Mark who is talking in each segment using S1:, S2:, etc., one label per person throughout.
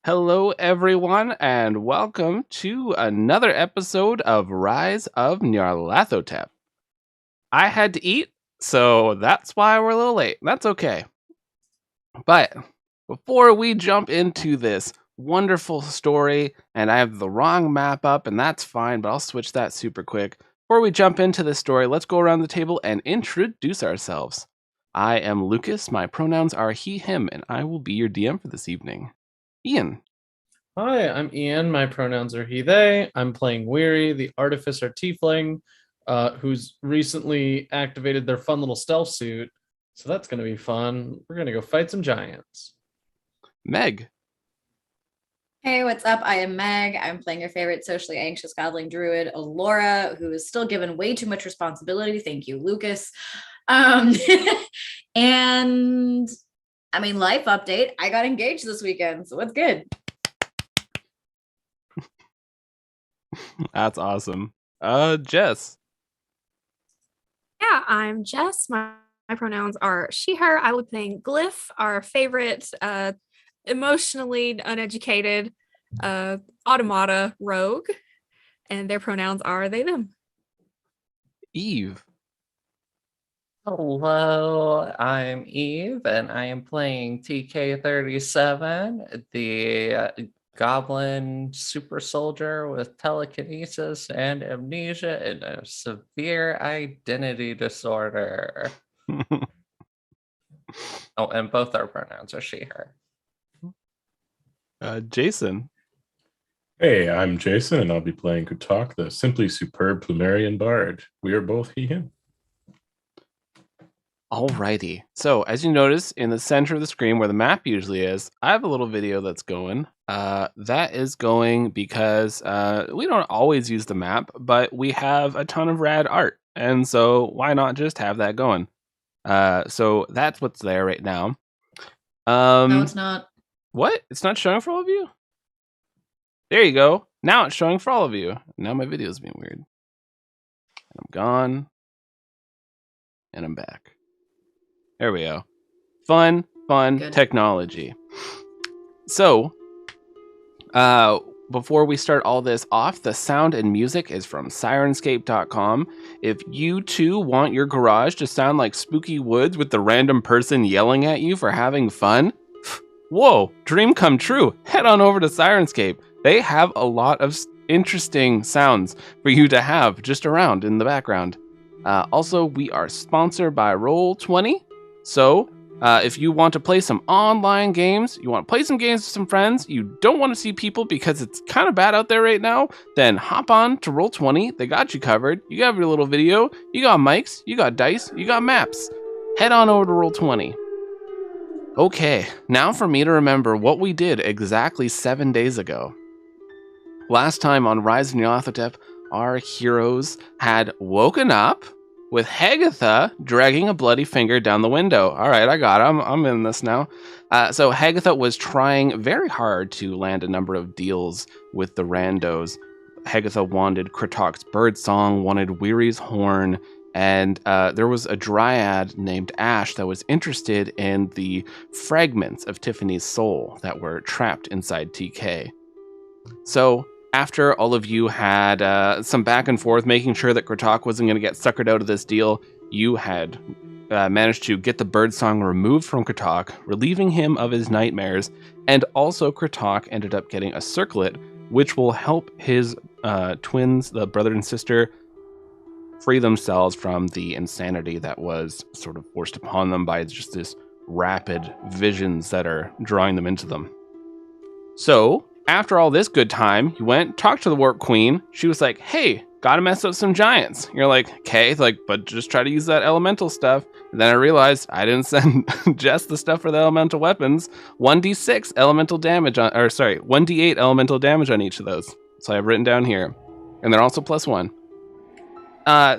S1: Hello, everyone, and welcome to another episode of Rise of Nyarlathotep. I had to eat, so that's why we're a little late. That's okay. But before we jump into this wonderful story, and I have the wrong map up, and that's fine, but I'll switch that super quick. Before we jump into this story, let's go around the table and introduce ourselves. I am Lucas, my pronouns are he, him, and I will be your DM for this evening. Ian.
S2: Hi, I'm Ian. My pronouns are he, they. I'm playing Weary, the Artificer Tiefling, who's recently activated their fun little stealth suit. So that's going to be fun. We're going to go fight some giants.
S1: Meg.
S3: Hey, what's up? I am Meg. I'm playing your favorite socially anxious godling druid, Alora, who is still given way too much responsibility. Thank you, Lucas. And I mean, life update. I got engaged this weekend, so it's good.
S1: That's awesome. Jess.
S4: Yeah, I'm Jess. My pronouns are she, her. I will be playing Glyph, our favorite emotionally uneducated automata rogue, and their pronouns are they, them.
S1: Eve.
S5: Hello, I'm Eve, and I am playing TK37, the goblin super soldier with telekinesis and amnesia and a severe identity disorder. Oh, and both our pronouns are she, her.
S1: Jason.
S6: Hey, I'm Jason, and I'll be playing Kutok, the simply superb Plumerian bard. We are both he, him.
S1: Alrighty. So, as you notice, in the center of the screen where the map usually is, I have a little video that's going. That is going because we don't always use the map, but we have a ton of rad art. And so, why not just have that going? So, that's what's there right now.
S3: No, it's not.
S1: What? It's not showing for all of you? There you go. Now it's showing for all of you. Now my video's being weird. I'm gone. And I'm back. There we go. Fun
S3: Good.
S1: Technology. So, before we start all this off, the sound and music is from Sirenscape.com. If you too want your garage to sound like spooky woods with the random person yelling at you for having fun, whoa, dream come true. Head on over to Sirenscape. They have a lot of interesting sounds for you to have just around in the background. Also, we are sponsored by Roll20. So, if you want to play some online games, you want to play some games with some friends, you don't want to see people because it's kind of bad out there right now, then hop on to Roll20. They got you covered. You got your little video, you got mics, you got dice, you got maps. Head on over to Roll20. Okay, now for me to remember what we did exactly 7 days ago. Last time on Rise of Nyarlathotep, our heroes had woken up with Hagatha dragging a bloody finger down the window. All right, I got it. I'm in this now. So Hagatha was trying very hard to land a number of deals with the Randos. Hagatha wanted Kratok's birdsong, wanted Weary's horn, and there was a dryad named Ash that was interested in the fragments of Tiffany's soul that were trapped inside TK. So after all of you had some back and forth, making sure that Kratok wasn't going to get suckered out of this deal, you had managed to get the birdsong removed from Kratok, relieving him of his nightmares, and also Kratok ended up getting a circlet, which will help his twins, the brother and sister, free themselves from the insanity that was sort of forced upon them by just this rapid visions that are drawing them into them. So, after all this good time, you went, talked to the Warp Queen. She was like, hey, gotta mess up some giants. You're like, okay, but just try to use that elemental stuff. And then I realized I didn't send Jess the stuff for the elemental weapons. 1d6 elemental damage 1d8 elemental damage on each of those. So I've written down here. And they're also +1.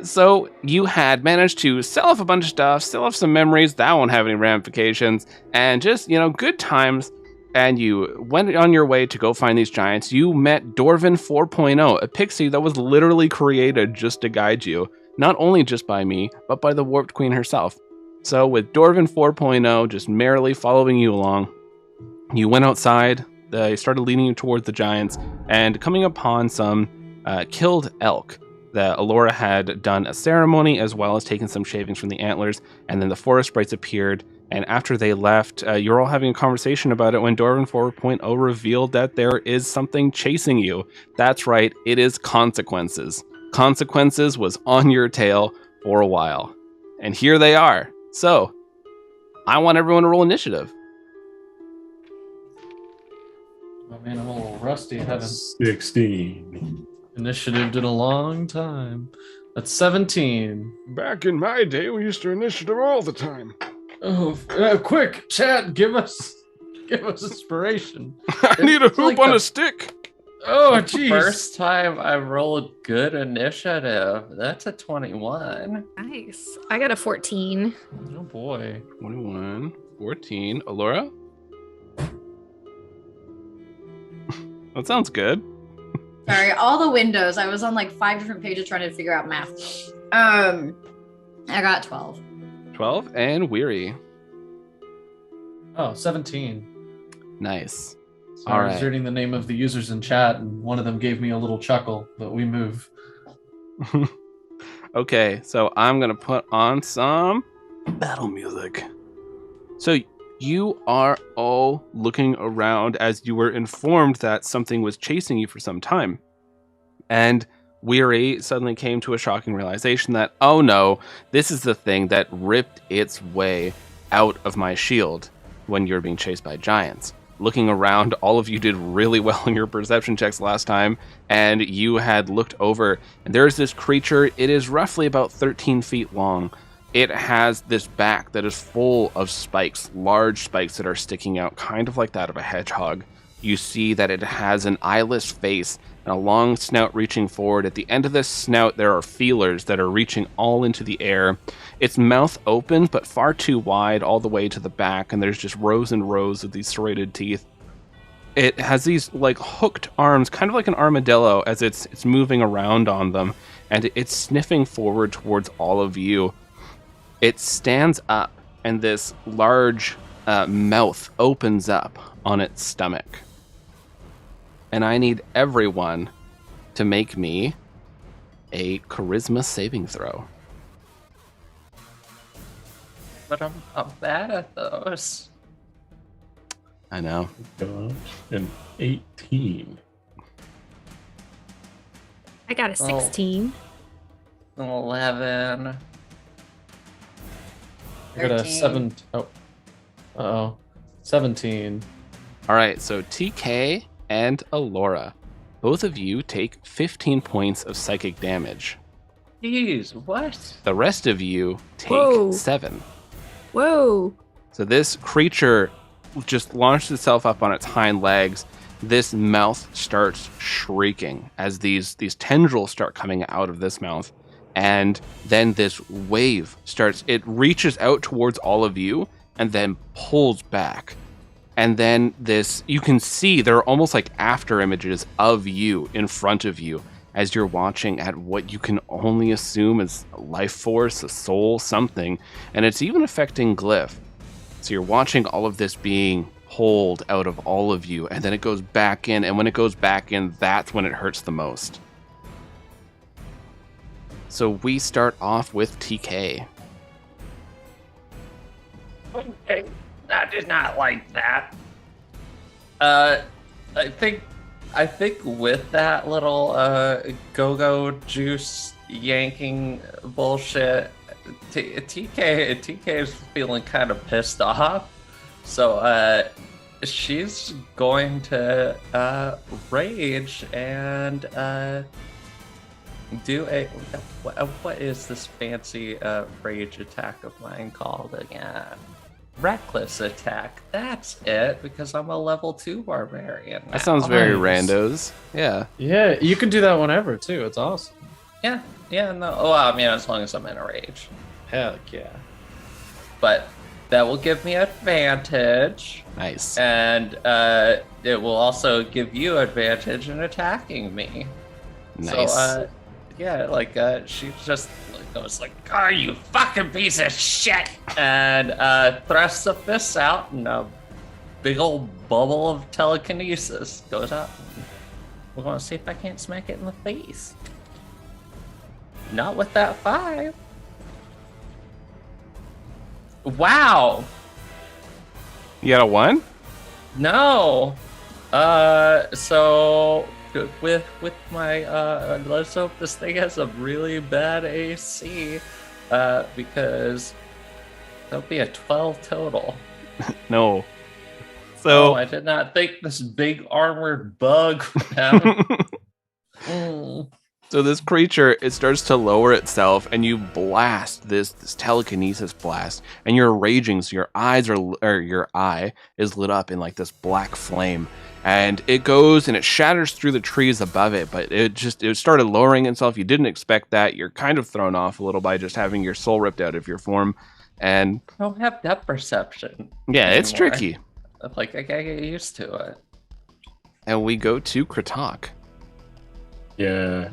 S1: So you had managed to sell off a bunch of stuff, sell off some memories, that won't have any ramifications, and just, good times. And you went on your way to go find these giants. You met Dorvin 4.0, a pixie that was literally created just to guide you, not only just by me, but by the Warped Queen herself. So with Dorvin 4.0 just merrily following you along, you went outside, They started leading you towards the giants and coming upon some killed elk. The Alora had done a ceremony as well as taken some shavings from the antlers, and then the forest sprites appeared. And after they left, you're all having a conversation about it when Dwarven 4.0 revealed that there is something chasing you. That's right, it is Consequences. Consequences was on your tail for a while. And here they are. So, I want everyone to roll initiative.
S2: Oh man, I'm a little rusty. I haven't
S6: 16.
S2: initiatived in a long time. That's 17.
S7: Back in my day, we used to initiative all the time.
S2: Oh, quick, chat, give us inspiration.
S7: I need a
S2: It's
S7: hoop
S2: like
S7: on
S2: the-
S7: a stick.
S2: Oh, jeez.
S5: First time I rolled good initiative. That's a 21.
S4: Nice. I got a 14.
S2: Oh boy.
S1: 21, 14. Alora? That sounds good.
S3: Sorry, all the windows. I was on like 5 different pages trying to figure out math. I got 12.
S1: 12 and Weary.
S2: Oh, 17.
S1: Nice.
S2: So
S1: All
S2: I was
S1: right.
S2: reading the name of the users in chat, and one of them gave me a little chuckle, but we move.
S1: Okay, so I'm going to put on some battle music. So you are all looking around as you were informed that something was chasing you for some time. And Weary suddenly came to a shocking realization that, oh no, this is the thing that ripped its way out of my shield when you're being chased by giants. Looking around, all of you did really well in your perception checks last time, and you had looked over, and there's this creature. It is roughly about 13 feet long. It has this back that is full of spikes, large spikes that are sticking out, kind of like that of a hedgehog. You see that it has an eyeless face and a long snout reaching forward. At the end of this snout, there are feelers that are reaching all into the air. Its mouth open, but far too wide all the way to the back, and there's just rows and rows of these serrated teeth. It has these like hooked arms, kind of like an armadillo, as it's moving around on them, and it's sniffing forward towards all of you. It stands up, and this large mouth opens up on its stomach. And I need everyone to make me a charisma saving throw.
S5: But I'm bad at those.
S1: I know.
S6: Gosh. And 18.
S4: I got a
S5: Oh.
S4: 16.
S5: 11.
S2: I got a
S3: 13.
S2: 7. Oh. Uh-oh. 17.
S1: All right, so TK and Alora, both of you take 15 points of psychic damage.
S5: Jeez, what?
S1: The rest of you take
S4: Whoa.
S1: 7.
S4: Whoa.
S1: So this creature just launched itself up on its hind legs. This mouth starts shrieking as these tendrils start coming out of this mouth. And then this wave starts, it reaches out towards all of you and then pulls back. And then this, you can see there are almost like after images of you in front of you as you're watching at what you can only assume is a life force, a soul, something. And it's even affecting Glyph. So you're watching all of this being pulled out of all of you, and then it goes back in, and when it goes back in, that's when it hurts the most. So we start off with TK.
S5: Okay, I did not like that. I think with that little go-go juice yanking bullshit, TK is feeling kind of pissed off. So she's going to rage and do a what is this fancy rage attack of mine called again? Reckless attack. That's it, because I'm a level 2 barbarian now.
S1: That sounds very
S2: Nice.
S1: randos. Yeah.
S2: Yeah, you can do that whenever, too. It's awesome.
S5: Yeah, no. Oh, I mean, as long as I'm in a rage.
S2: Heck yeah.
S5: But that will give me advantage,
S1: Nice.
S5: and it will also give you advantage in attacking me.
S1: Nice.
S5: So, she just goes like, "Oh, you fucking piece of shit!" and thrusts a fist out and big old bubble of telekinesis goes up. We're gonna see if I can't smack it in the face. Not with that 5. Wow.
S1: You got a 1?
S5: No. So with my let's hope this thing has a really bad AC, because that'll be a 12 total.
S1: No. So
S5: I did not think this big armored bug would have.
S1: So this creature, it starts to lower itself, and you blast this telekinesis blast, and you're raging. So your eye is lit up in like this black flame, and it goes and it shatters through the trees above it. But it started lowering itself. You didn't expect that. You're kind of thrown off a little by just having your soul ripped out of your form, and
S5: I don't have depth perception.
S1: yeah, it's
S5: anymore.
S1: tricky.
S5: Like I gotta get used to it.
S1: And we go to Kratok.
S6: Yeah.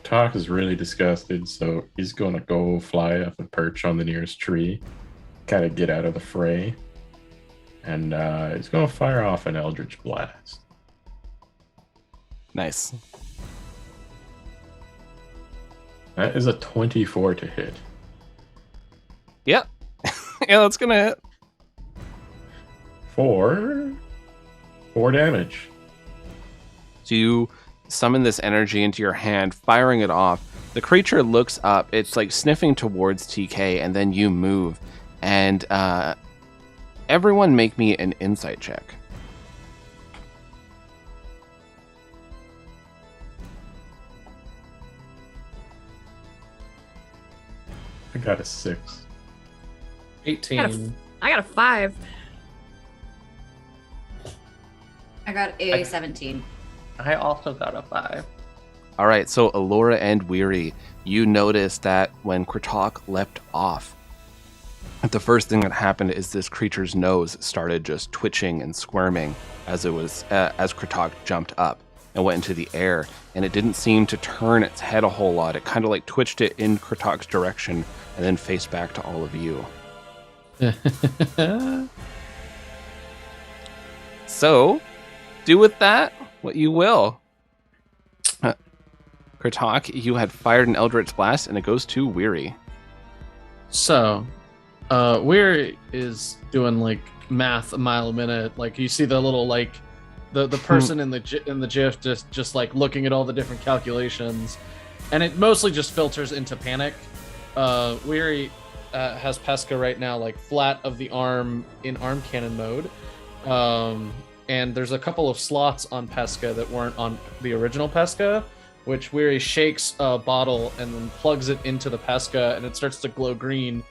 S6: Talk is really disgusted, so he's gonna go fly up and perch on the nearest tree, kind of get out of the fray, and he's gonna fire off an eldritch blast.
S1: Nice.
S6: That is a 24 to hit.
S1: Yep. Yeah, that's gonna hit.
S6: 4 damage.
S1: So you summon this energy into your hand, firing it off. The creature looks up. It's like sniffing towards TK, and then you move. And everyone make me an insight check.
S6: I got a 6.
S2: 18.
S4: I got a 5.
S3: I got a 17.
S5: I also got a 5.
S1: All right, so Alora and Weary, you notice that when Kratok leapt off, the first thing that happened is this creature's nose started just twitching and squirming as Kratok jumped up and went into the air, and it didn't seem to turn its head a whole lot. It kind of like twitched it in Kratok's direction and then faced back to all of you. So, do with that what you will. Kratok, you had fired an Eldritch Blast, and it goes to Weary.
S2: So, Weary is doing like math a mile a minute. Like you see the little like the person in the GIF just like looking at all the different calculations, and it mostly just filters into panic. Weary has Pesca right now like flat of the arm in arm cannon mode. And there's a couple of slots on Pesca that weren't on the original Pesca, which Weary shakes a bottle and then plugs it into the Pesca, and it starts to glow green.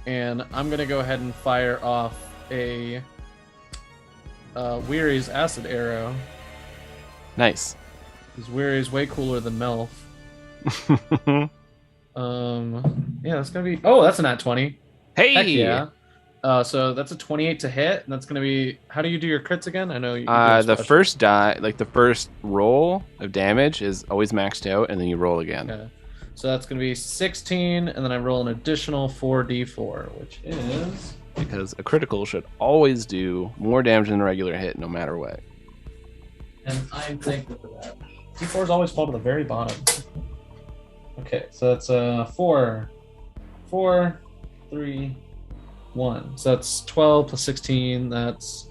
S2: And I'm going to go ahead and fire off a Weary's acid arrow.
S1: Nice.
S2: Because Weary's way cooler than Melf. Yeah, that's going to be... Oh, that's a nat 20.
S1: Hey!
S2: Heck yeah. So that's a 28 to hit, and that's going to be... How do you do your crits again? I know you
S1: the first die, like the first roll of damage is always maxed out, and then you roll again.
S2: Okay. So that's going to be 16, and then I roll an additional 4d4, which is...
S1: Because a critical should always do more damage than a regular hit, no matter what.
S2: And I'm thankful for that. D4s always fall to the very bottom. Okay, so that's 4, 3, 1. So that's 12 plus 16. That's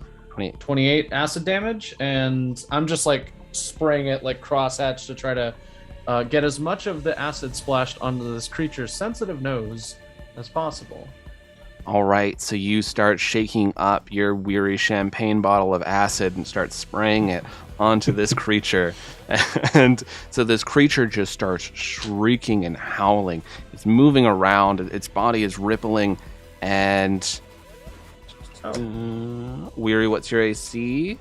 S2: 28 acid damage, and I'm just like spraying it like crosshatch to try to get as much of the acid splashed onto this creature's sensitive nose as possible.
S1: All right, so you start shaking up your Weary champagne bottle of acid and start spraying it onto this creature. And so this creature just starts shrieking and howling. It's moving around, its body is rippling, and Weary, what's your AC?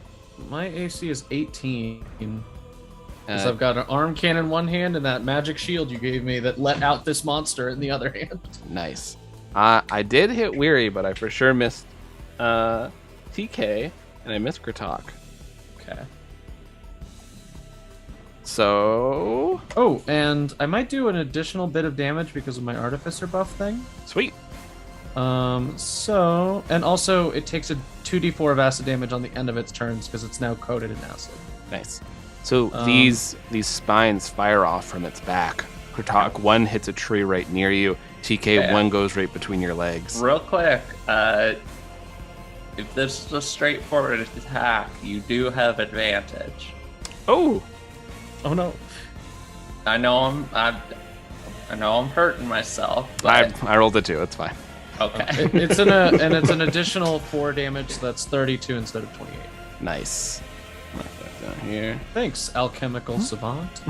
S2: My AC is 18. Because I've got an arm cannon in one hand and that magic shield you gave me that let out this monster in the other hand.
S1: Nice. I did hit Weary, but I for sure missed TK, and I missed Kratok.
S2: Okay.
S1: So...
S2: Oh, and I might do an additional bit of damage because of my Artificer buff thing.
S1: Sweet.
S2: So, and also it takes a 2d4 of acid damage on the end of its turns because it's now coated in acid.
S1: Nice. So these spines fire off from its back. Kratok, one hits a tree right near you. TK, one goes right between your legs.
S5: Real quick, if this is a straightforward attack, you do have advantage.
S1: Oh
S2: no.
S5: I know I'm hurting myself. But...
S1: I rolled a 2. It's fine.
S5: Okay.
S2: It's an additional 4 damage, so that's 32 instead of 28.
S1: Nice. Mark that down here.
S2: Thanks, alchemical savant.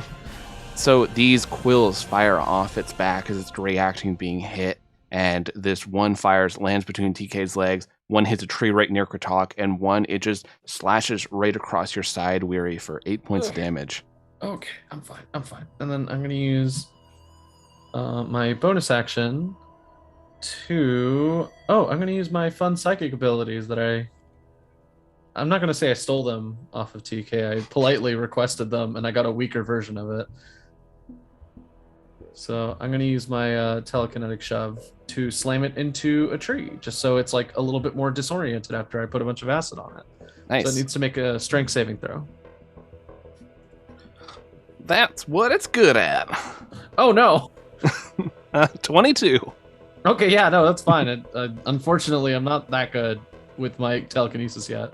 S1: So these quills fire off its back as it's reacting being hit, and this one lands between TK's legs, one hits a tree right near Kratok, and one it just slashes right across your side, Weary, for 8 points of damage.
S2: Okay, I'm fine. And then I'm gonna use my bonus action to... I'm gonna use my fun psychic abilities that I'm not gonna say I stole them off of TK. I politely requested them, and I got a weaker version of it. So I'm gonna use my telekinetic shove to slam it into a tree, just so it's like a little bit more disoriented after I put a bunch of acid on it.
S1: Nice.
S2: So it needs to make a strength saving throw.
S1: That's what it's good at.
S2: Oh no!
S1: 22.
S2: Okay, yeah, no, that's fine. Unfortunately, I'm not that good with my telekinesis yet.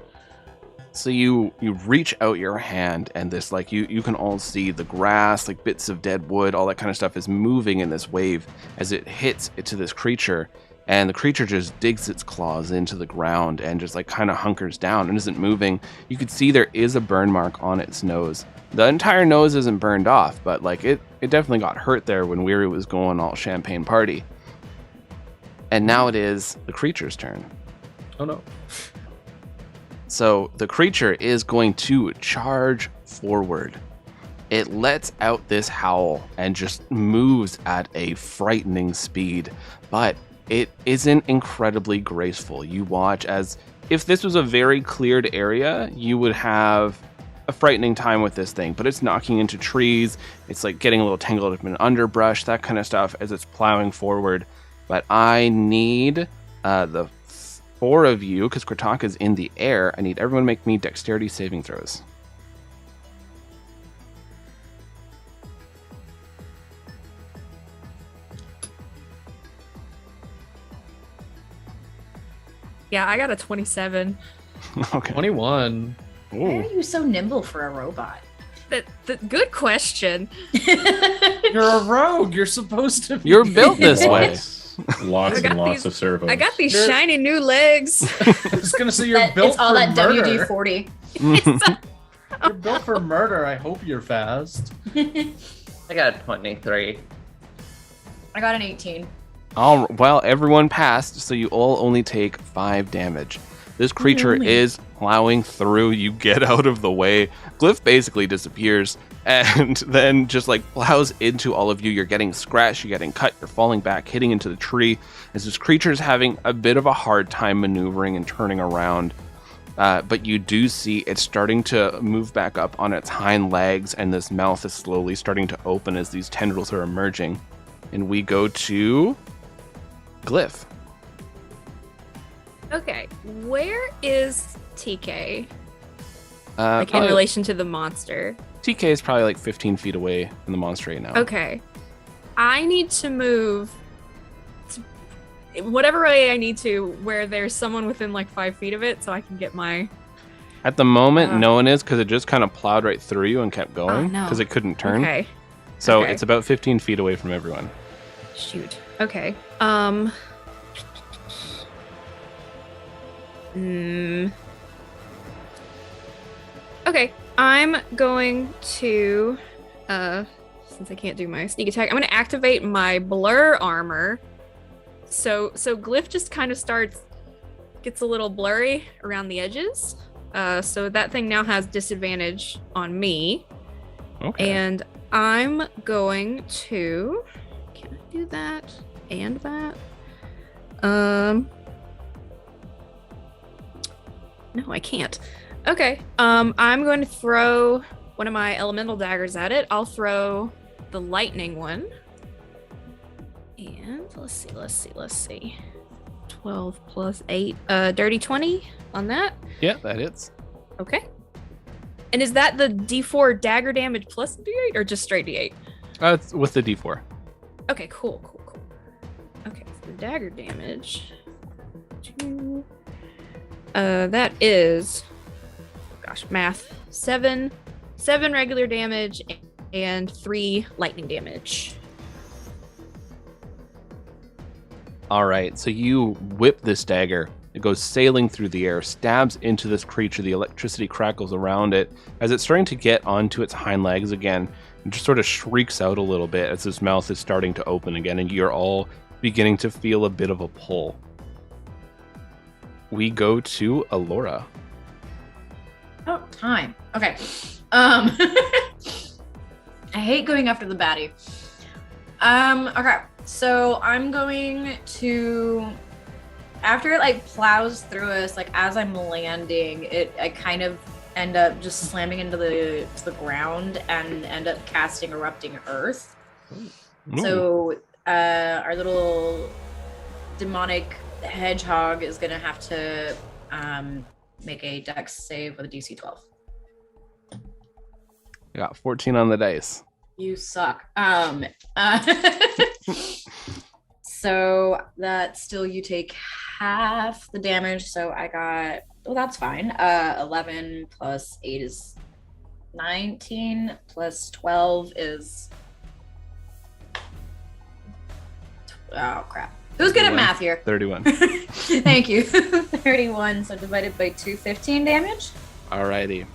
S1: So you reach out your hand, and this, like, you can all see the grass, like bits of dead wood, all that kind of stuff is moving in this wave as it hits to this creature, and the creature just digs its claws into the ground and just like kind of hunkers down and isn't moving. You can see there is a burn mark on its nose. The entire nose isn't burned off, but like it definitely got hurt there when Weary was going all champagne party. And now it is the creature's turn.
S2: Oh no.
S1: So the creature is going to charge forward. It lets out this howl and just moves at a frightening speed, but it isn't incredibly graceful. You watch as if this was a very cleared area, you would have a frightening time with this thing, but it's knocking into trees. It's like getting a little tangled up in underbrush, that kind of stuff as it's plowing forward. But I need the 4 of you, because Kratok is in the air, I need everyone to make me dexterity saving throws.
S4: Yeah, I got a 27.
S1: Okay.
S2: 21.
S3: Why are you so nimble for a robot?
S4: Good question.
S2: You're a rogue. You're supposed to be.
S1: You're built this way.
S6: Lots and lots of servos.
S4: I got these shiny new legs.
S2: I was gonna say you're built
S3: it's all
S2: for
S3: that
S2: murder.
S3: WD-40.
S2: You're built for murder. I hope you're fast.
S5: I got 23.
S3: I got an 18.
S1: Well, everyone passed, so you all only take 5 damage. This creature is plowing through. You get out of the way. Glyph basically disappears and then just like plows into all of you. You're getting scratched, you're getting cut, you're falling back, hitting into the tree as this creature is having a bit of a hard time maneuvering and turning around. But you do see it's starting to move back up on its hind legs, and this mouth is slowly starting to open as these tendrils are emerging. And we go to Glyph.
S4: Okay, where is TK?
S1: Like
S4: in relation to the monster.
S1: TK is probably like 15 feet away from the monster right now.
S4: Okay. I need to move to whatever way I need to where there's someone within like 5 feet of it so I can get my...
S1: At the moment, no one is, because it just kind of plowed right through you and kept going because it couldn't turn.
S4: Okay.
S1: So it's about 15 feet away from everyone.
S4: Shoot. Okay. Okay, I'm going to, since I can't do my sneak attack, I'm going to activate my blur armor. So Glyph just kind of gets a little blurry around the edges. So that thing now has disadvantage on me.
S1: Okay.
S4: And I'm going to, can I do that and that? No, I can't. Okay. I'm going to throw one of my elemental daggers at it. I'll throw the lightning one. And let's see. 12 plus 8. Dirty 20 on that.
S1: Yeah, that hits.
S4: Okay. And is that the D4 dagger damage plus D8 or just straight D8?
S1: It's with the D4.
S4: Okay, cool. Okay, so the dagger damage. 2. That is, math. 7 regular damage and 3 lightning damage.
S1: All right, so you whip this dagger. It goes sailing through the air, stabs into this creature. The electricity crackles around it as it's starting to get onto its hind legs again, and just sort of shrieks out a little bit as its mouth is starting to open again, and you're all beginning to feel a bit of a pull. We go to Alora.
S3: Oh, time. Okay. I hate going after the baddie. Okay. So I'm going to, after it like plows through us, like as I'm landing, I kind of end up just slamming into the ground and end up casting Erupting Earth.
S1: Ooh.
S3: So our little demonic hedgehog is gonna have to make a dex save with a DC 12.
S1: I got 14 on the dice.
S3: You suck. So that still, you take half the damage. So I got, well, that's fine. 11 plus 8 is 19 plus 12 is, oh crap. Who's good at math here?
S1: 31.
S3: Thank you. 31. So divided by 2, 15 damage.
S1: Alrighty.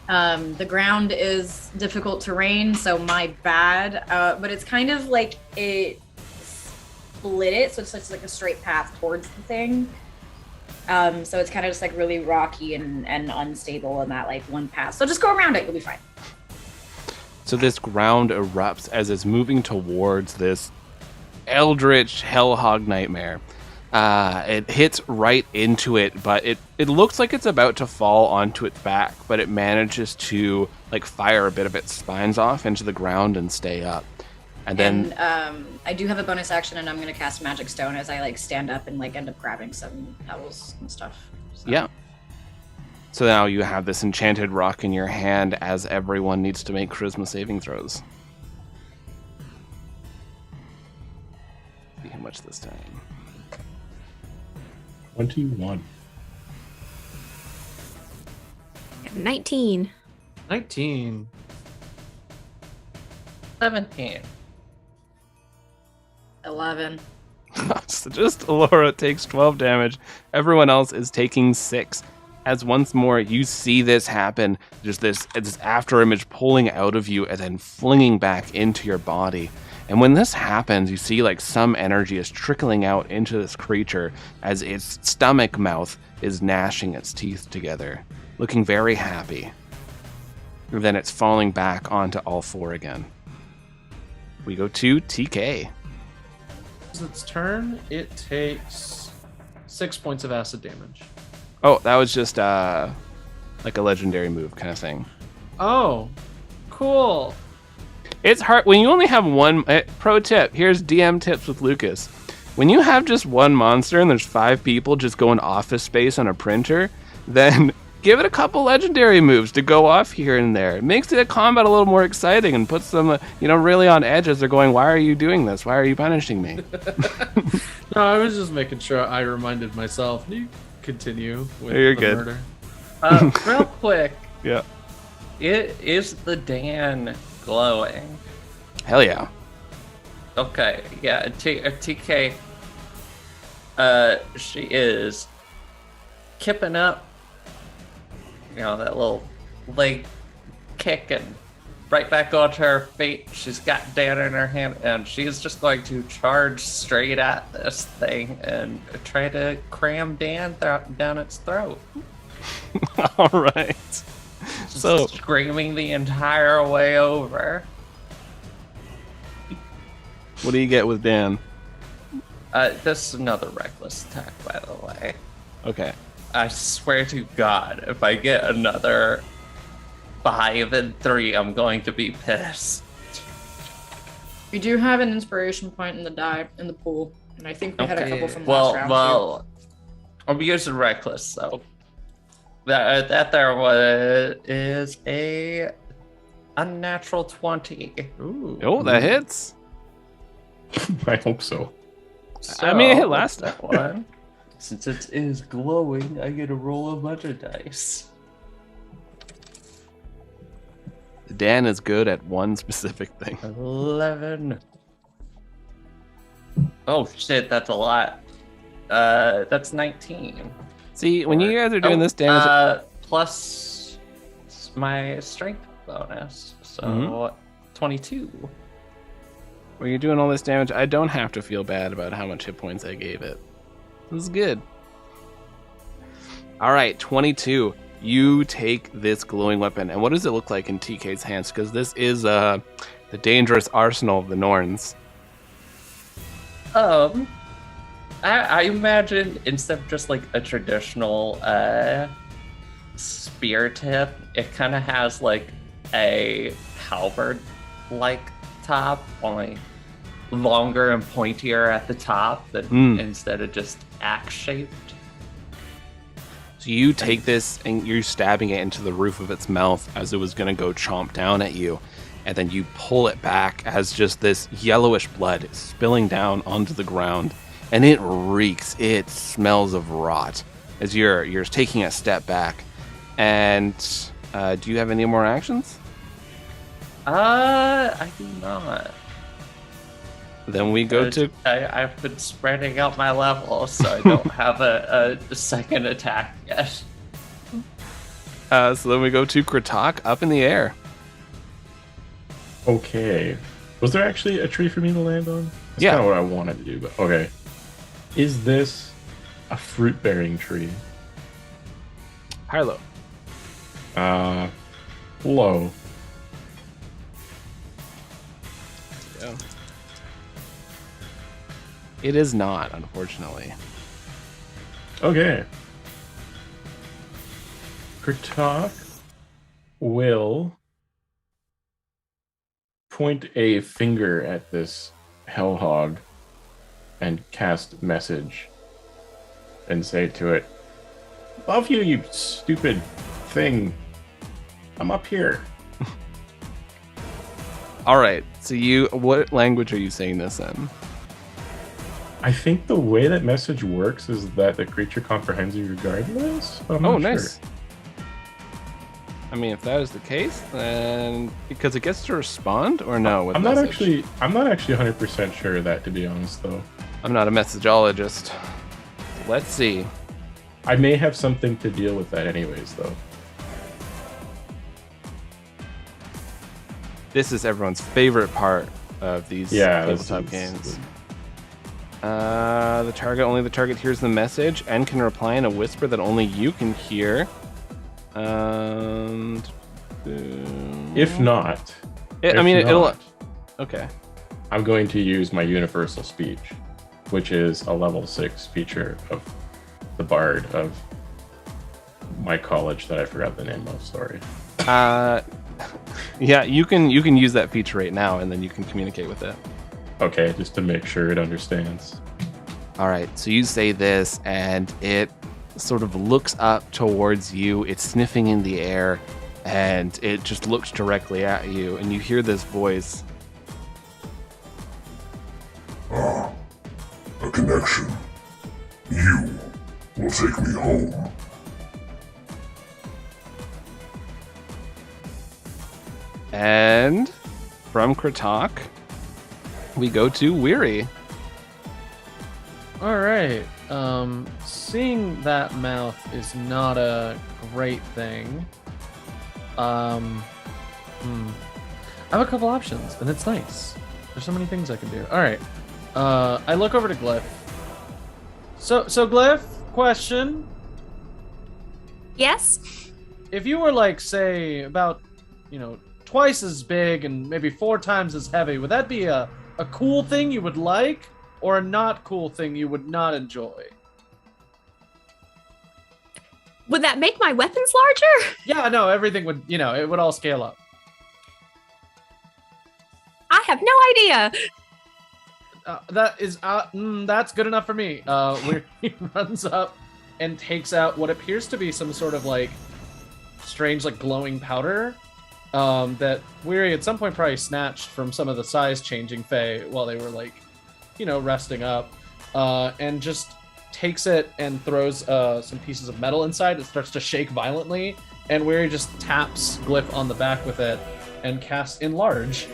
S3: The ground is difficult terrain, so my bad. But it's kind of like it split it, so it's just like a straight path towards the thing. So it's kind of just like really rocky and unstable in that like one path. So just go around it, you'll be fine.
S1: So this ground erupts as it's moving towards this eldritch hellhog nightmare. It hits right into it, but it looks like it's about to fall onto its back, but it manages to like fire a bit of its spines off into the ground and stay up. And then
S3: I do have a bonus action, and I'm going to cast Magic Stone as I like stand up and like end up grabbing some pebbles and stuff. So.
S1: Yeah. So now you have this enchanted rock in your hand as everyone needs to make charisma saving throws. See how much this time.
S6: 21.
S4: 19.
S2: 19.
S5: 17.
S3: 11.
S1: So just Laura takes 12 damage. Everyone else is taking 6. As once more you see this happen, there's this after image pulling out of you and then flinging back into your body. And when this happens, you see like some energy is trickling out into this creature as its stomach mouth is gnashing its teeth together, looking very happy. And then it's falling back onto all four again. We go to TK.
S2: Its turn, it takes 6 points of acid damage.
S1: Oh, that was just like a legendary move kind of thing.
S2: Oh, cool.
S1: It's hard when you only have one. Pro tip, here's DM tips with Lucas. When you have just one monster and there's 5 people just going office space on a printer, then give it a couple legendary moves to go off here and there. It makes the combat a little more exciting and puts them, really on edge as they're going, why are you doing this? Why are you punishing me?
S2: No, I was just making sure I reminded myself. You continue with
S1: You're
S2: the
S1: good.
S2: murder.
S5: Real quick,
S1: Yeah.
S5: is the Dan glowing?
S1: Hell yeah.
S5: Okay, yeah, TK, she is kipping up, that little leg kick and right back onto her feet. She's got Dan in her hand, and she's just going to charge straight at this thing and try to cram Dan down its throat.
S1: All right.
S5: Just
S1: So
S5: screaming the entire way over.
S1: what do you get with Dan?
S5: This is another reckless attack, by the way.
S1: Okay.
S5: I swear to God, if I get another 5 and 3, I'm going to be pissed.
S3: We do have an inspiration point in the die in the pool, and I think we had a couple from last round.
S5: Well, I'm using reckless, so that there is a unnatural 20.
S2: Ooh.
S1: Oh, that hits.
S6: I hope so.
S1: I mean, it hit last
S5: that one. Since it is glowing, I get to roll a bunch of dice.
S1: Dan is good at one specific thing.
S5: 11. Oh shit, that's a lot. That's 19.
S1: See, when you guys are doing this damage,
S5: Plus my strength bonus, so 22.
S1: when you're doing all this damage, I don't have to feel bad about how much hit points I gave it. This is good. All right, 22. You take this glowing weapon, and what does it look like in TK's hands? Because this is the dangerous arsenal of the Norns.
S5: I imagine instead of just like a traditional spear tip, it kind of has like a halberd-like top, only longer and pointier at the top than instead of just axe-shaped.
S1: So you take this and you're stabbing it into the roof of its mouth as it was going to go chomp down at you. And then you pull it back as just this yellowish blood is spilling down onto the ground. And it reeks. It smells of rot as you're taking a step back. And do you have any more actions?
S5: I do not.
S1: Then we go to...
S5: I've been spreading out my levels, so I don't have a second attack yet.
S1: So then we go to Kratok up in the air.
S6: Okay. Was there actually a tree for me to land on? That's
S1: Yeah.
S6: kind of what I wanted to do, but okay. Is this a fruit-bearing tree?
S1: High or low?
S6: Low.
S1: Yeah. It is not, unfortunately.
S6: Okay. Kratok will point a finger at this hellhog and cast message and say to it, "Love you, you stupid thing. I'm up here."
S1: All right. So what language are you saying this in?
S6: I think the way that message works is that the creature comprehends you regardless. I'm not
S1: nice.
S6: sure.
S1: I mean, if that is the case, then because it gets to respond or no? With
S6: I'm not
S1: message?
S6: I'm not actually 100% sure of that, to be honest, though.
S1: I'm not a messageologist. Let's see.
S6: I may have something to deal with that anyways, though.
S1: This is everyone's favorite part of these tabletop games. Only the target hears the message and can reply in a whisper that only you can hear.
S6: If not,
S1: it'll. Okay.
S6: I'm going to use my universal speech, which is a level 6 feature of the Bard of my college that I forgot the name of. Sorry.
S1: Yeah, you can use that feature right now, and then you can communicate with it.
S6: Okay, just to make sure it understands.
S1: All right, so you say this, and it sort of looks up towards you. It's sniffing in the air, and it just looks directly at you, and you hear this voice.
S8: A connection. You will take me home.
S1: And from Kratok, we go to Weary.
S2: All right. Seeing that mouth is not a great thing. I have a couple options, and it's nice. There's so many things I can do. All right. I look over to Glyph. So Glyph, question.
S4: Yes?
S2: If you were like, say, about, twice as big and maybe 4 times as heavy, would that be a cool thing you would like, or a not cool thing you would not enjoy?
S4: Would that make my weapons larger?
S2: Yeah, no, everything would, it would all scale up.
S4: I have no idea.
S2: That's good enough for me. Where he runs up and takes out what appears to be some sort of like strange, like glowing powder that Weary at some point probably snatched from some of the size changing Fae while they were like, resting up, and just takes it and throws some pieces of metal inside. It starts to shake violently, and Weary just taps Glyph on the back with it and casts Enlarge.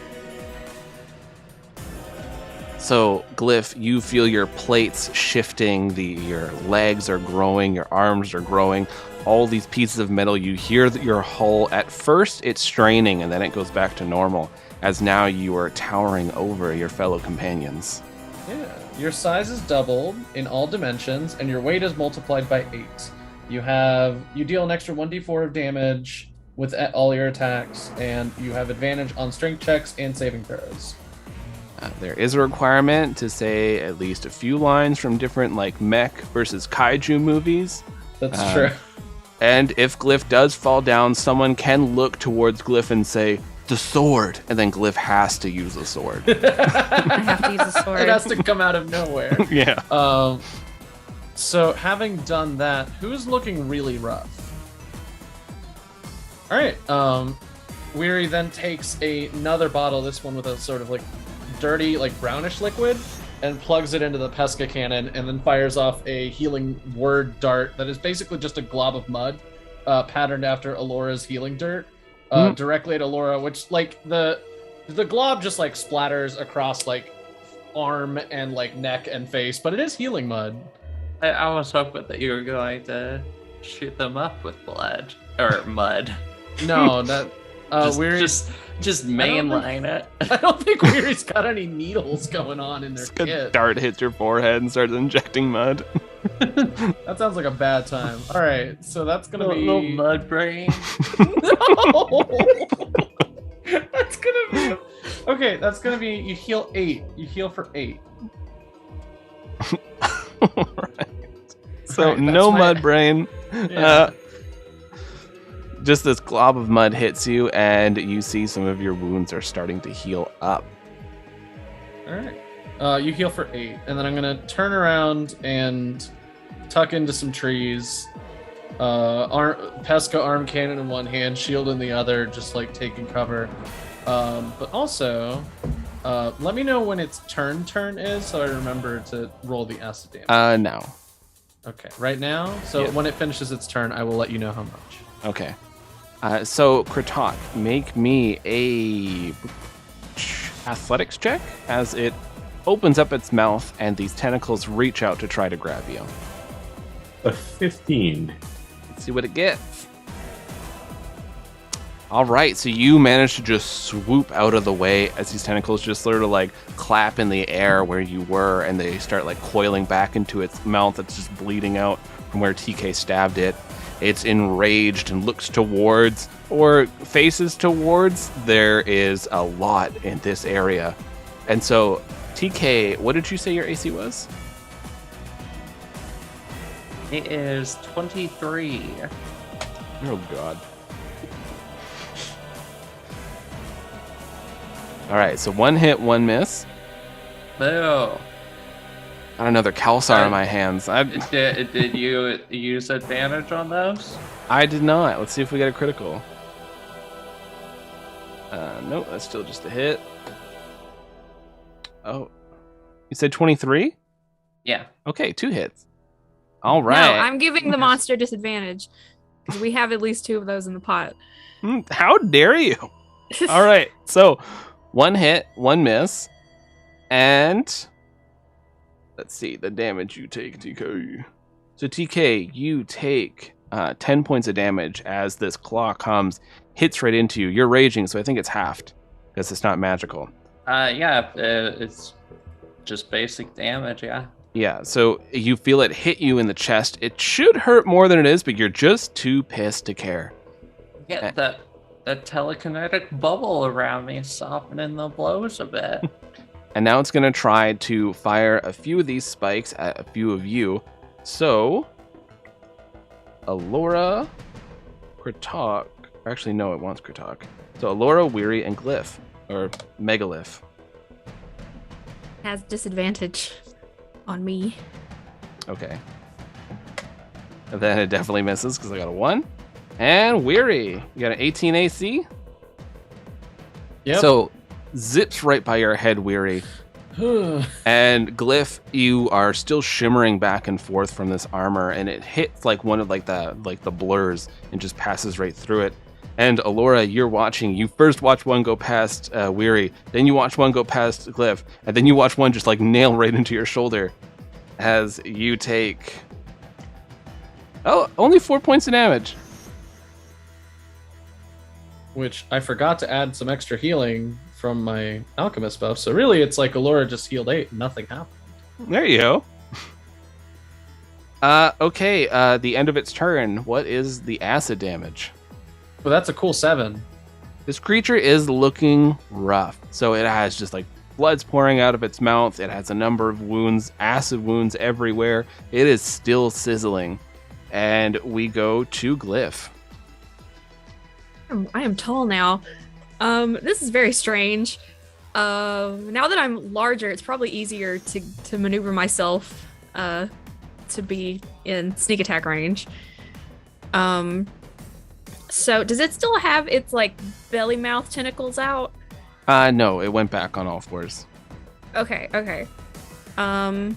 S1: So, Glyph, you feel your plates shifting, your legs are growing, your arms are growing, all these pieces of metal. You hear that your hull, at first it's straining and then it goes back to normal, as now you are towering over your fellow companions.
S2: Yeah, your size is doubled in all dimensions and your weight is multiplied by 8. You deal an extra 1d4 of damage with all your attacks, and you have advantage on strength checks and saving throws.
S1: There is a requirement to say at least a few lines from different like mech versus kaiju movies.
S2: That's true.
S1: And if Glyph does fall down, someone can look towards Glyph and say, "The sword," and then Glyph has to use the sword.
S4: I have to use the sword.
S2: It has to come out of nowhere.
S1: Yeah.
S2: So having done that, who's looking really rough? All right. Weary then takes another bottle, this one with a sort of like dirty, like brownish liquid, and plugs it into the Pesca cannon, and then fires off a healing word dart that is basically just a glob of mud, patterned after Alora's healing dirt, directly at Alora, which like the glob just like splatters across like arm and like neck and face, but it is healing mud.
S5: I was hoping that you were going to shoot them up with blood or mud.
S2: No, that Weary
S5: just mainline it.
S2: I don't think Weary's got any needles going on in their
S1: A
S2: kit.
S1: dart hits your forehead and starts injecting mud.
S2: That sounds like a bad time. All right, so that's gonna be
S5: little mud brain.
S2: No, that's gonna be okay. That's gonna be you heal 8. You heal for 8.
S1: Right. So
S2: Right,
S1: no
S2: that's
S1: mud brain.
S2: Yeah.
S1: Just this glob of mud hits you, and you see some of your wounds are starting to heal up.
S2: All right. You heal for 8, and then I'm gonna turn around and tuck into some trees. Pesca arm cannon in one hand, shield in the other, just like taking cover. But also, let me know when its turn is, so I remember to roll the acid damage.
S1: No.
S2: Okay, right now. So
S1: Yeah.
S2: when it finishes its turn, I will let you know how much.
S1: Okay. So Kratok, make me a athletics check as it opens up its mouth and these tentacles reach out to try to grab you.
S6: A 15.
S1: Let's see what it gets. All right, so you manage to just swoop out of the way as these tentacles just sort of like clap in the air where you were, and they start like coiling back into its mouth that's just bleeding out from where TK stabbed it. It's enraged and looks towards, or faces towards. There is a lot in this area. And so, TK, what did you say your AC was?
S5: It is 23.
S1: Oh, God. All right, so 1 hit, 1 miss.
S5: No.
S1: Got another Kalsar in my hands.
S5: Did you use advantage on those?
S1: I did not. Let's see if we get a critical. Nope, that's still just a hit. Oh, you said 23?
S5: Yeah.
S1: Okay, 2 hits. All
S4: No,
S1: right.
S4: I'm giving the monster disadvantage because we have at least 2 of those in the pot.
S1: How dare you? All right, so 1 hit, 1 miss, and let's see the damage you take, TK. So TK, you take 10 points of damage as this claw comes, hits right into you. You're raging, so I think it's halved because it's not magical.
S5: It's just basic damage, yeah.
S1: Yeah, so you feel it hit you in the chest. It should hurt more than it is, but you're just too pissed to care.
S5: Get that telekinetic bubble around me softening the blows a bit.
S1: And now it's going to try to fire a few of these spikes at a few of you. So, Alora, Kratok. Actually, no, it wants Kratok. So, Alora, Weary, and Glyph. Or Megalith.
S4: Has disadvantage on me.
S1: Okay. And then it definitely misses because I got a 1. And Weary, you got an 18 AC?
S2: Yep.
S1: So, zips right by your head, Weary. And Glyph, you are still shimmering back and forth from this armor, and it hits like one of the blurs and just passes right through it. And Alora, you're watching. You first watch one go past Weary, then you watch one go past Glyph, and then you watch one just like nail right into your shoulder as you take only 4 points of damage.
S2: Which I forgot to add some extra healing from my alchemist buff. So really, it's like Alora just healed 8 and nothing happened.
S1: There you go. Okay, the end of its turn. What is the acid damage?
S2: Well, that's a cool 7.
S1: This creature is looking rough. So it has just like blood's pouring out of its mouth. It has a number of wounds, acid wounds everywhere. It is still sizzling. And we go to Glyph.
S4: I am tall now. This is very strange. Now that I'm larger, it's probably easier to maneuver myself to be in sneak attack range. So does it still have its like belly mouth tentacles out?
S1: No, it went back on all fours.
S4: Okay. So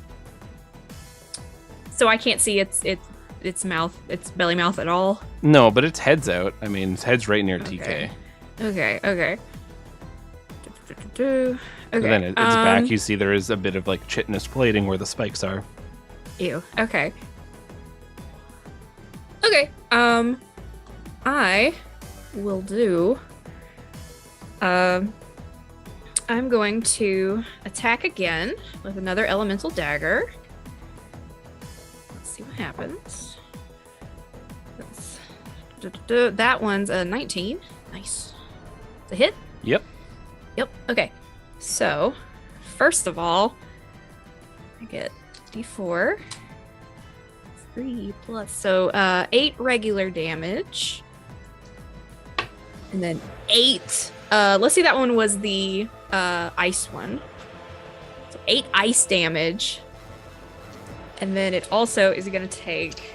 S4: I can't see its mouth, its belly mouth at all.
S1: No, but its head's out. I mean, its head's right near TK.
S4: Okay.
S1: And then its back, you see there is a bit of like chitinous plating where the spikes are.
S4: Ew. Okay. I will do. I'm going to attack again with another elemental dagger. Let's see what happens. That one's a 19. Nice. It's a hit?
S1: Yep.
S4: Okay. So, first of all, I get D4. 3 plus. So, 8 regular damage. And then 8. Let's see, that one was the ice one. So 8 ice damage. And then it also is going to take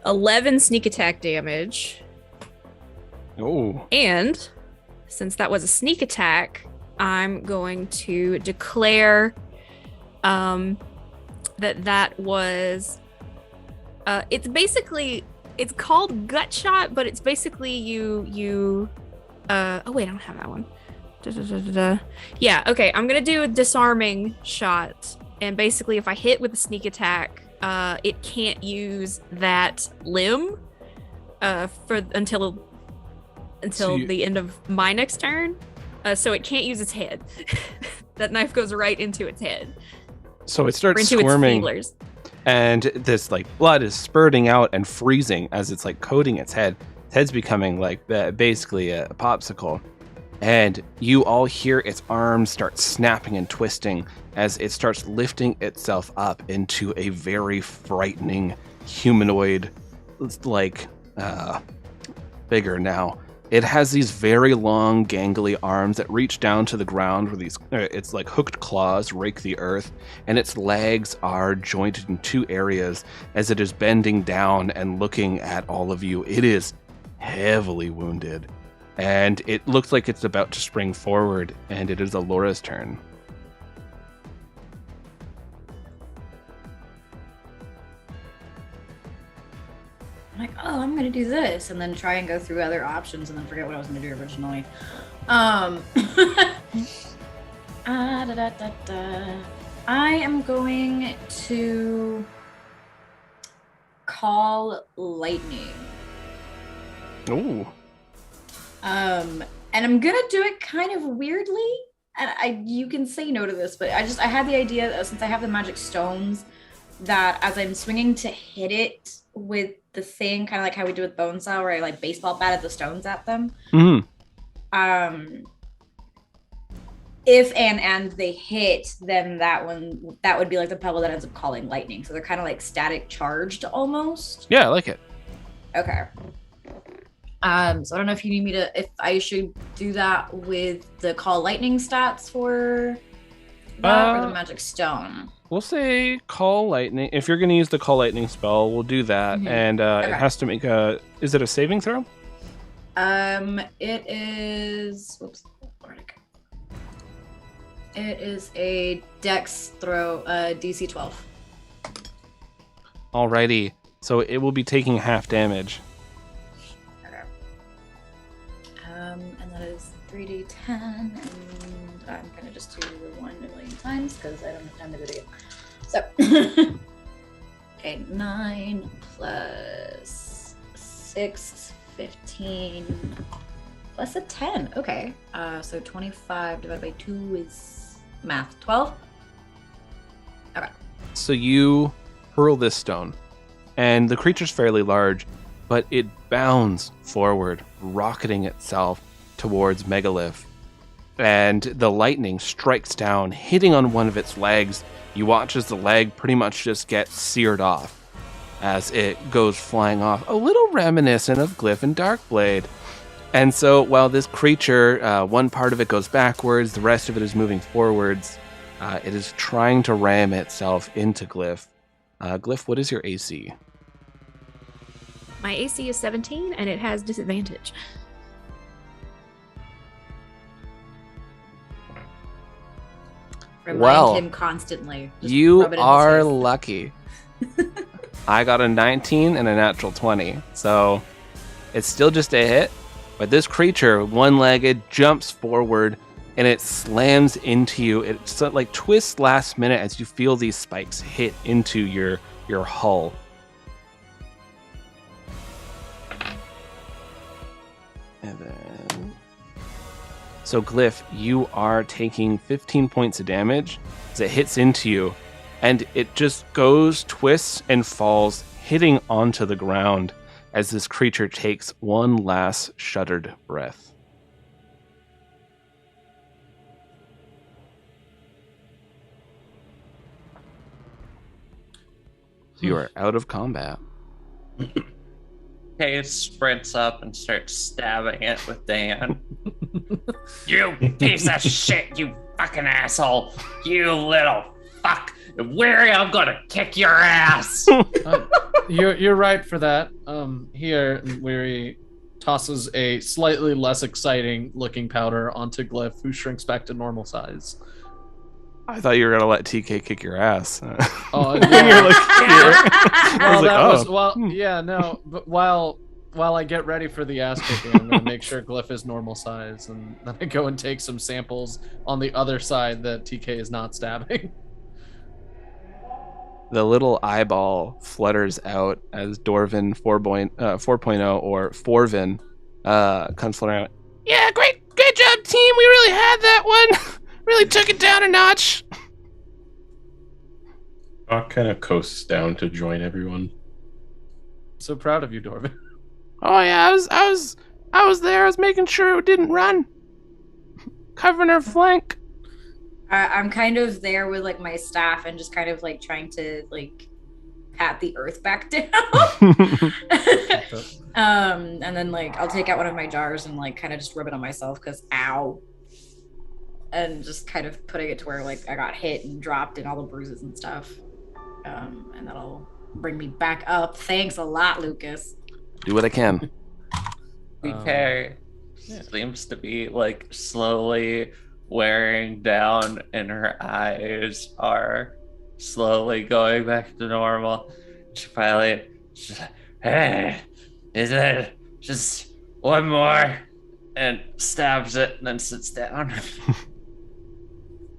S4: 11 sneak attack damage.
S1: Oh.
S4: And since that was a sneak attack, I'm going to declare that was it's called gut shot, but it's basically you oh wait, I don't have that one. Yeah, okay, I'm gonna do a disarming shot, and basically if I hit with a sneak attack, it can't use that limb until the end of my next turn. So it can't use its head. That knife goes right into its head.
S1: So it starts
S4: into
S1: squirming,
S4: its feelers.
S1: and this like blood is spurting out and freezing as it's like coating its head. Its head's becoming like basically a popsicle, and you all hear its arms start snapping and twisting as it starts lifting itself up into a very frightening humanoid, like bigger now. It has these very long, gangly arms that reach down to the ground where its like hooked claws rake the earth, and its legs are jointed in 2 areas as it is bending down and looking at all of you. It is heavily wounded, and it looks like it's about to spring forward, and it is Alora's turn.
S3: I'm like, oh, I'm gonna do this, and then try and go through other options, and then forget what I was gonna do originally. I am going to call lightning.
S1: Ooh.
S3: And I'm gonna do it kind of weirdly, and you can say no to this, but I had the idea that since I have the magic stones, that as I'm swinging to hit it with the thing, kind of like how we do with bone saw, where I like baseball batted the stones at them.
S1: Mm-hmm.
S3: If and they hit, then that would be like the pebble that ends up calling lightning. So they're kind of like static charged almost.
S1: Yeah, I like it.
S3: Okay. So I don't know if you need me to, if I should do that with the call lightning stats for that or the magic stone.
S1: We'll say call lightning. If you're going to use the call lightning spell, we'll do that.
S3: Mhm.
S1: And
S3: Okay.
S1: it has to make a. Is it a saving throw?
S3: It is. Whoops. Where'd it go? It is a Dex throw, DC 12.
S1: Alrighty. So it will be taking half damage.
S3: Okay. And that is 3d10, and I'm gonna just do the 1 million times because I don't have time to do it again. So, okay, 9 plus 6, 15 plus a 10. Okay, so 25 divided by 2 is math 12. Okay.
S1: So you hurl this stone, and the creature's fairly large, but it bounds forward, rocketing itself towards Megalith. And the lightning strikes down, hitting on one of its legs. You watch as the leg pretty much just gets seared off as it goes flying off, a little reminiscent of Glyph and Darkblade. And so while this creature, one part of it goes backwards, the rest of it is moving forwards, it is trying to ram itself into Glyph. Glyph, what is your AC?
S4: My AC is 17 and it has disadvantage.
S3: Remind
S1: Well,
S3: him constantly. Just
S1: You
S3: rub it in his
S1: are
S3: face.
S1: lucky. I got a 19 and a natural 20. So it's still just a hit. But this creature, one-legged, jumps forward and it slams into you. It sort of like twists last minute as you feel these spikes hit into your hull. And then... So Glyph, you are taking 15 points of damage as it hits into you, and it just goes, twists, and falls, hitting onto the ground as this creature takes one last shuddered breath. So you are out of combat.
S5: Kay sprints up and starts stabbing it with Dan. You piece of shit, you fucking asshole. You little fuck. Weary, I'm gonna kick your ass.
S2: You're right for that. Here, Weary tosses a slightly less exciting looking powder onto Glyph, who shrinks back to normal size.
S1: I thought you were gonna let TK kick your ass.
S2: Oh,
S1: And you're like, here.
S2: Well,
S1: like,
S2: that
S1: oh.
S2: was well, yeah, no. But while I get ready for the ass kicking, I'm gonna make sure Glyph is normal size, and then I go and take some samples on the other side that TK is not stabbing.
S1: The little eyeball flutters out as Dorvin 4.0 or Forvin comes fluttering out. Yeah, great job, team. We really had that one. Really took it down a notch.
S6: Doc kind of coasts down to join everyone.
S2: So proud of you, Dorvin.
S1: Oh yeah, I was there. I was making sure it didn't run, covering her flank.
S3: I'm kind of there with like my staff and just kind of like trying to like pat the earth back down. And then like I'll take out one of my jars and like kind of just rub it on myself because ow. And just kind of putting it to where like I got hit and dropped and all the bruises and stuff. And that'll bring me back up. Thanks a lot, Lucas.
S1: Do what I can.
S5: BK seems to be like slowly wearing down, and her eyes are slowly going back to normal. She finally, she's like, hey, is it just one more? And stabs it and then sits down.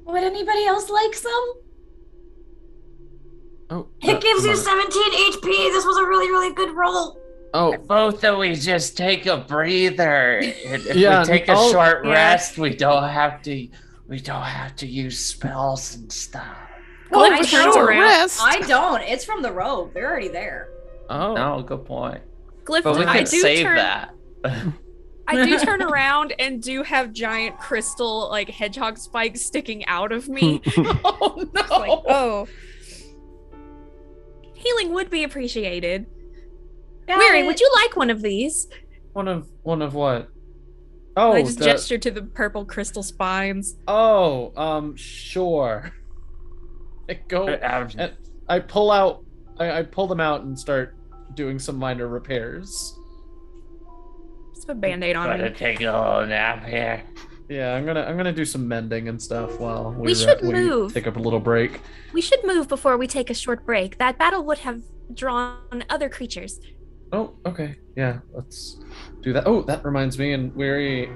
S3: Would anybody else like some?
S2: Oh,
S3: It gives
S2: come
S3: you
S2: on.
S3: 17 HP. This was a really, really good roll.
S2: Oh,
S5: Both that we just take a breather. And if
S2: Yeah,
S5: we take a
S2: I'll-
S5: short
S4: yeah.
S5: rest, we don't have to use spells and stuff.
S3: Well,
S4: Glyph
S3: I
S4: turns
S3: don't.
S4: around.
S3: I don't. It's from the robe. They're already there.
S2: oh,
S5: No, good point.
S4: Glyph,
S5: But we
S4: I
S5: could
S4: do
S5: save
S4: turn.
S5: that.
S4: I do turn around and do have giant crystal like hedgehog spikes sticking out of me.
S2: oh no!
S4: Like, oh, healing would be appreciated. Weary, would you like one of these?
S2: One of what? Oh,
S4: I just gesture to the purple crystal spines.
S2: Sure. I pull out. I pull them out and start doing some minor repairs.
S4: Just put a band-aid on
S5: Gonna
S4: me.
S5: take a little nap here.
S2: Yeah, I'm gonna do some mending and stuff while
S4: We should
S2: we
S4: move.
S2: take up a little break.
S4: We should move before we take a short break. That battle would have drawn other creatures.
S2: Oh, okay. Yeah, let's do that. Oh, that reminds me, and Weary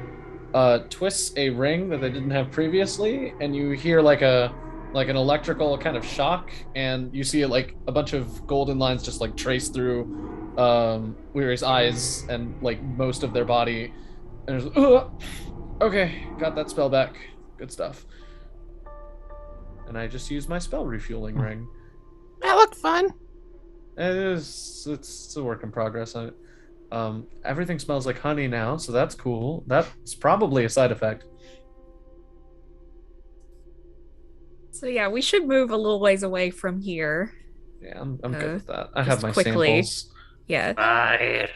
S2: twists a ring that they didn't have previously, and you hear like an electrical kind of shock, and you see like a bunch of golden lines just like trace through Weary's eyes and like most of their body. And there's okay, got that spell back. Good stuff. And I just used my spell refueling ring.
S1: That looked fun.
S2: It's a work in progress. Everything smells like honey now, so that's cool. That's probably a side effect.
S4: So yeah, we should move a little ways away from here.
S2: Yeah, I'm good with that. I
S4: just
S2: have my
S4: quickly.
S2: samples.
S4: Yeah.
S5: Bye.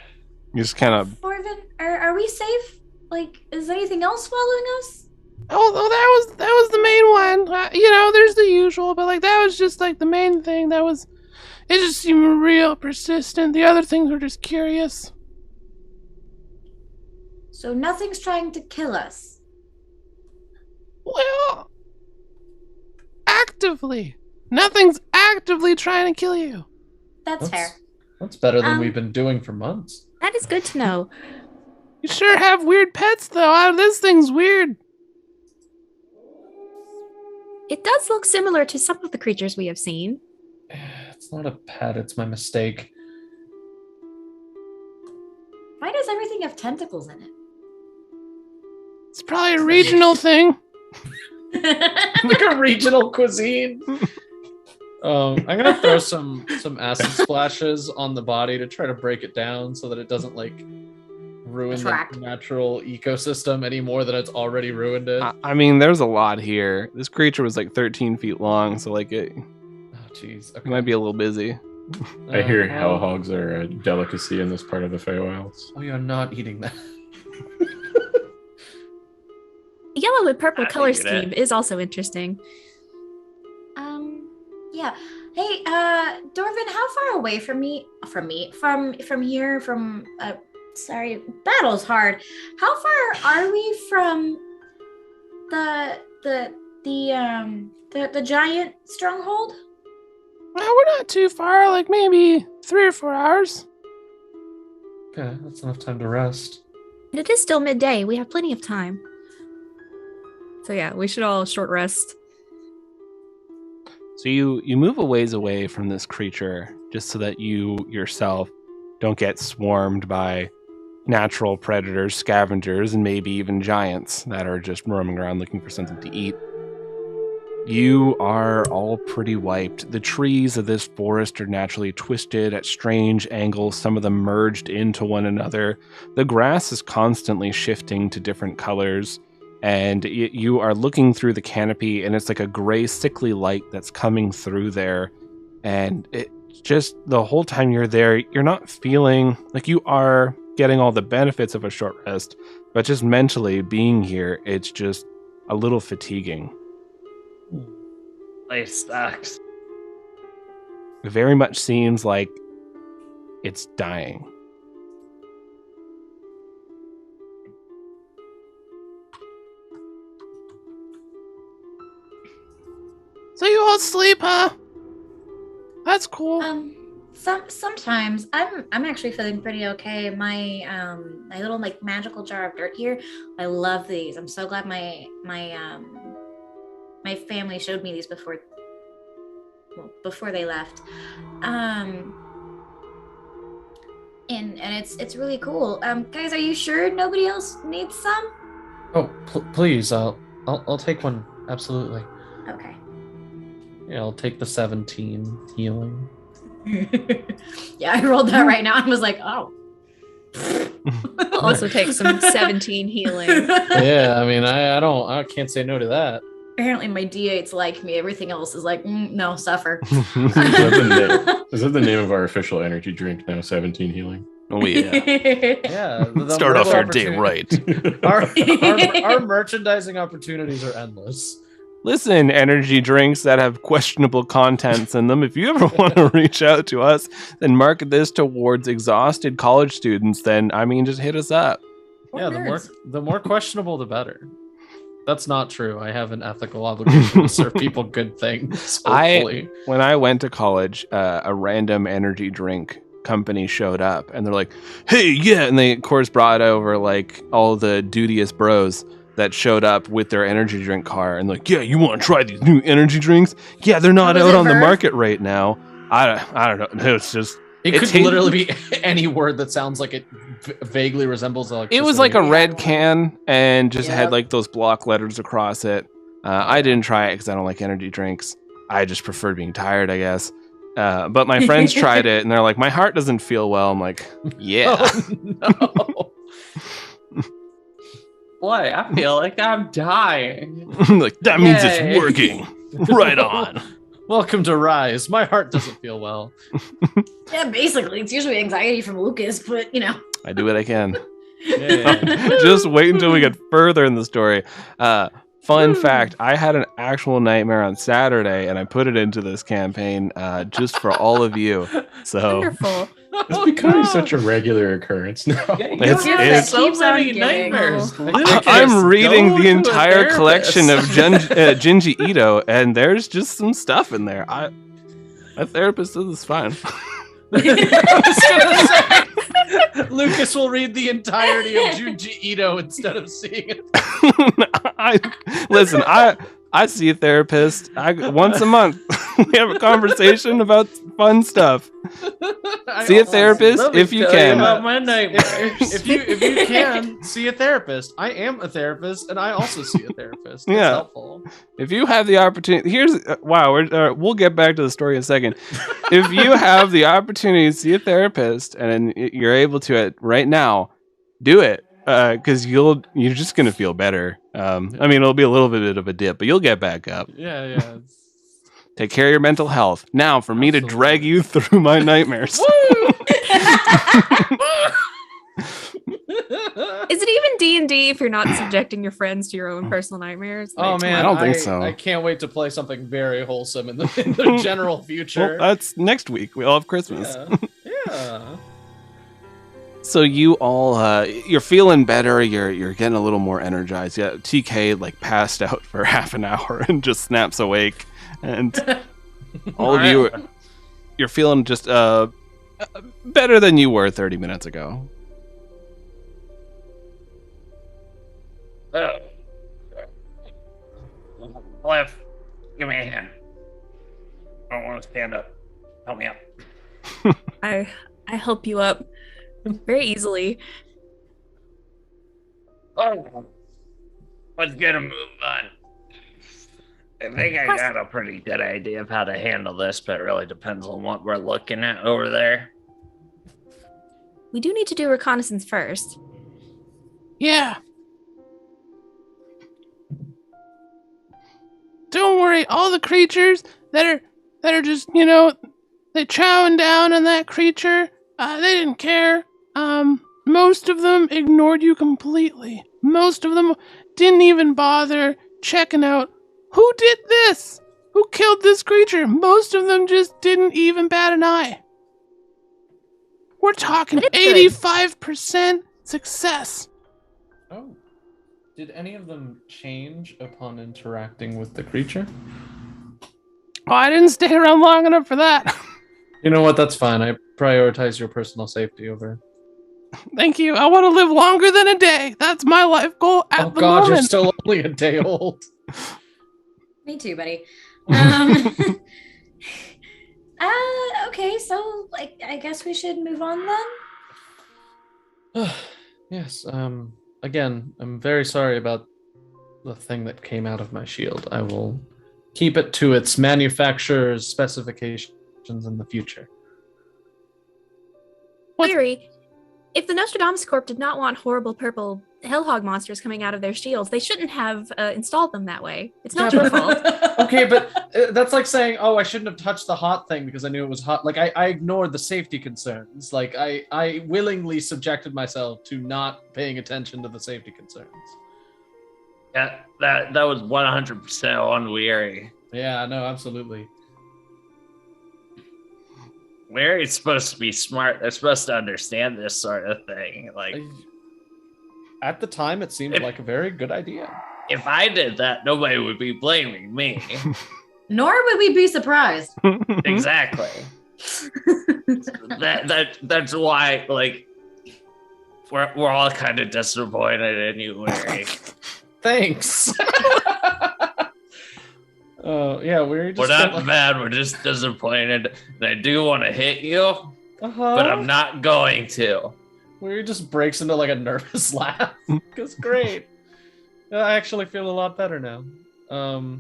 S1: You just kind of.
S3: Dorvin, are we safe? Like, is anything else following us?
S1: Oh, that was the main one. There's the usual, but like that was just like the main thing. It just seemed real persistent. The other things were just curious.
S3: So nothing's trying to kill us.
S1: Well, actively. Nothing's actively trying to kill you.
S3: That's fair.
S2: That's better than we've been doing for months.
S4: That is good to know.
S1: You sure have weird pets, though. This thing's weird.
S4: It does look similar to some of the creatures we have seen.
S2: It's not a pet, it's my mistake.
S3: Why does everything have tentacles in it?
S1: It's probably a regional thing.
S2: Like a regional cuisine. I'm gonna throw some acid splashes on the body to try to break it down so that it doesn't like ruin the natural ecosystem any more than it's already ruined it.
S1: I mean, there's a lot here. This creature was like 13 feet long, so like it
S2: Jeez.
S1: Okay. Might be a little busy.
S6: I hear hell hogs are a delicacy in this part of the Feywilds.
S2: We are not eating that.
S4: The yellow and purple color scheme is also interesting.
S3: Yeah. Hey, Dorvin, how far away from here, sorry, battle's hard. How far are we from the giant stronghold?
S1: Well, we're not too far, like maybe 3 or 4 hours.
S2: Okay, that's enough time to rest.
S4: And it is still midday. We have plenty of time. So yeah, we should all short rest.
S1: So you move a ways away from this creature just so that you yourself don't get swarmed by natural predators, scavengers, and maybe even giants that are just roaming around looking for something to eat. You are all pretty wiped. The trees of this forest are naturally twisted at strange angles, some of them merged into one another. The grass is constantly shifting to different colors, and you are looking through the canopy, and it's like a gray, sickly light that's coming through there. And it just, the whole time you're there, you're not feeling like you are getting all the benefits of a short rest, but just mentally being here, it's just a little fatiguing.
S5: Place sucks.
S1: It very much seems like it's dying. So you all sleep, huh? That's cool.
S3: Sometimes I'm actually feeling pretty okay. My my little like magical jar of dirt here. I love these. I'm so glad my family showed me these before they left. And it's really cool. Guys, are you sure nobody else needs some?
S2: Oh, please, I'll take one. Absolutely.
S3: Okay.
S2: Yeah, I'll take the 17 healing.
S3: Yeah, I rolled that right now and was like, oh.
S4: I'll also take some 17 healing.
S2: Yeah, I mean, I can't say no to that.
S3: Apparently my D8's like me. Everything else is like, no, suffer.
S6: Is that the name of our official energy drink now? 17 healing.
S1: Oh yeah.
S2: Yeah,
S1: Start off
S2: more
S1: your day
S2: opportunity-
S1: right.
S2: Our merchandising opportunities are endless.
S1: Listen, energy drinks that have questionable contents in them, if you ever want to reach out to us and market this towards exhausted college students, then, I mean, just hit us up.
S2: Yeah, the more questionable, the better. That's not true. I have an ethical obligation to serve people good things, hopefully.
S1: When I went to college, a random energy drink company showed up, and they're like, hey, yeah, and they, of course, brought over, like, all the duteous bros that showed up with their energy drink car, and like, yeah, you want to try these new energy drinks? Yeah, they're not out on the market right now. I don't know. It's just...
S2: It could literally be any word that sounds like it vaguely resembles electricity.
S1: It was like a red can and just had like those block letters across it. I didn't try it because I don't like energy drinks. I just preferred being tired, I guess. But my friends tried it and they're like, my heart doesn't feel well. I'm like, yeah.
S5: Oh, no. Boy, I feel like I'm dying.
S1: Like, that means it's working. Right on.
S2: Welcome to Rise. My heart doesn't feel well.
S3: Yeah, basically, it's usually anxiety from Lucas, but you know.
S1: I do what I can.
S2: Yeah.
S1: Just wait until we get further in the story. Fun fact, I had an actual nightmare on Saturday, and I put it into this campaign just for all of you. So
S4: Wonderful.
S6: It's becoming such a regular occurrence now.
S1: It's
S5: so
S3: keeps on
S5: many
S3: giving.
S5: nightmares.
S1: I'm reading
S5: Go
S1: the
S5: to a
S1: entire collection of
S5: therapist.
S1: Jinji Ito, and there's just some stuff in there. My therapist says it's fine.
S2: Lucas will read the entirety of Junji Ito instead of seeing it.
S1: Listen, I see a therapist once a month. We have a conversation about fun stuff. See a therapist
S5: Let me
S1: if you
S5: tell
S1: can.
S5: about my nightmares.
S2: If you can, see a therapist. I am a therapist, and I also see a therapist. It's
S1: Yeah.
S2: helpful.
S1: If you have the opportunity, we'll get back to the story in a second. If you have the opportunity to see a therapist and you're able to it right now, do it. Because you're just gonna feel better. I mean, it'll be a little bit of a dip, but you'll get back up.
S2: Yeah.
S1: Take care of your mental health. Now, for me to drag you through my nightmares.
S4: Is it even D&D if you're not subjecting your friends to your own personal nightmares?
S2: Oh man,
S1: I don't think so.
S2: I can't wait to play something very wholesome in the general future.
S1: Well, that's next week. We all have Christmas.
S2: Yeah.
S1: So you all, you're feeling better. You're getting a little more energized. Yeah, TK like passed out for half an hour and just snaps awake, and all of you, you're feeling just better than you were 30 minutes ago.
S5: Cliff, give me a hand. I don't want to stand up. Help me up.
S4: I help you up very easily.
S5: Oh, let's get a move on. I think I got a pretty good idea of how to handle this, but it really depends on what we're looking at over there.
S4: We do need to do reconnaissance first.
S1: Yeah. Don't worry, all the creatures that are just, they chowing down on that creature, they didn't care. Most of them ignored you completely. Most of them didn't even bother checking out who did this? Who killed this creature? Most of them just didn't even bat an eye. We're talking 85% success.
S2: Oh. Did any of them change upon interacting with the creature?
S1: Oh, I didn't stay around long enough for that.
S2: You know what? That's fine. I prioritize your personal safety over.
S1: Thank you. I want to live longer than a day. That's my life goal at the moment.
S2: You're still only a day old.
S3: Me too, buddy. Okay, so I guess we should move on then.
S2: Yes. Again, I'm very sorry about the thing that came out of my shield. I will keep it to its manufacturer's specifications in the future.
S4: Theory, if the Nostradamus Corp did not want horrible purple hellhog monsters coming out of their shields. They shouldn't have installed them that way. It's not your fault.
S2: Okay, but that's like saying, oh, I shouldn't have touched the hot thing because I knew it was hot. Like, I ignored the safety concerns. Like, I willingly subjected myself to not paying attention to the safety concerns.
S5: Yeah, that was 100% on Weary.
S2: Yeah, no, absolutely.
S5: Weary's supposed to be smart. They're supposed to understand this sort of thing. Like,
S2: At the time, it seemed like a very good idea.
S5: if I did that, nobody would be blaming me.
S3: Nor would we be surprised.
S5: Exactly. That's why, like, we're all kind of disappointed in you, Weary.
S2: Thanks. Yeah, we're
S5: not mad. We're just disappointed. And I do want to hit you, but I'm not going to.
S2: Where he just breaks into like a nervous laugh. It's great. I actually feel a lot better now.
S3: So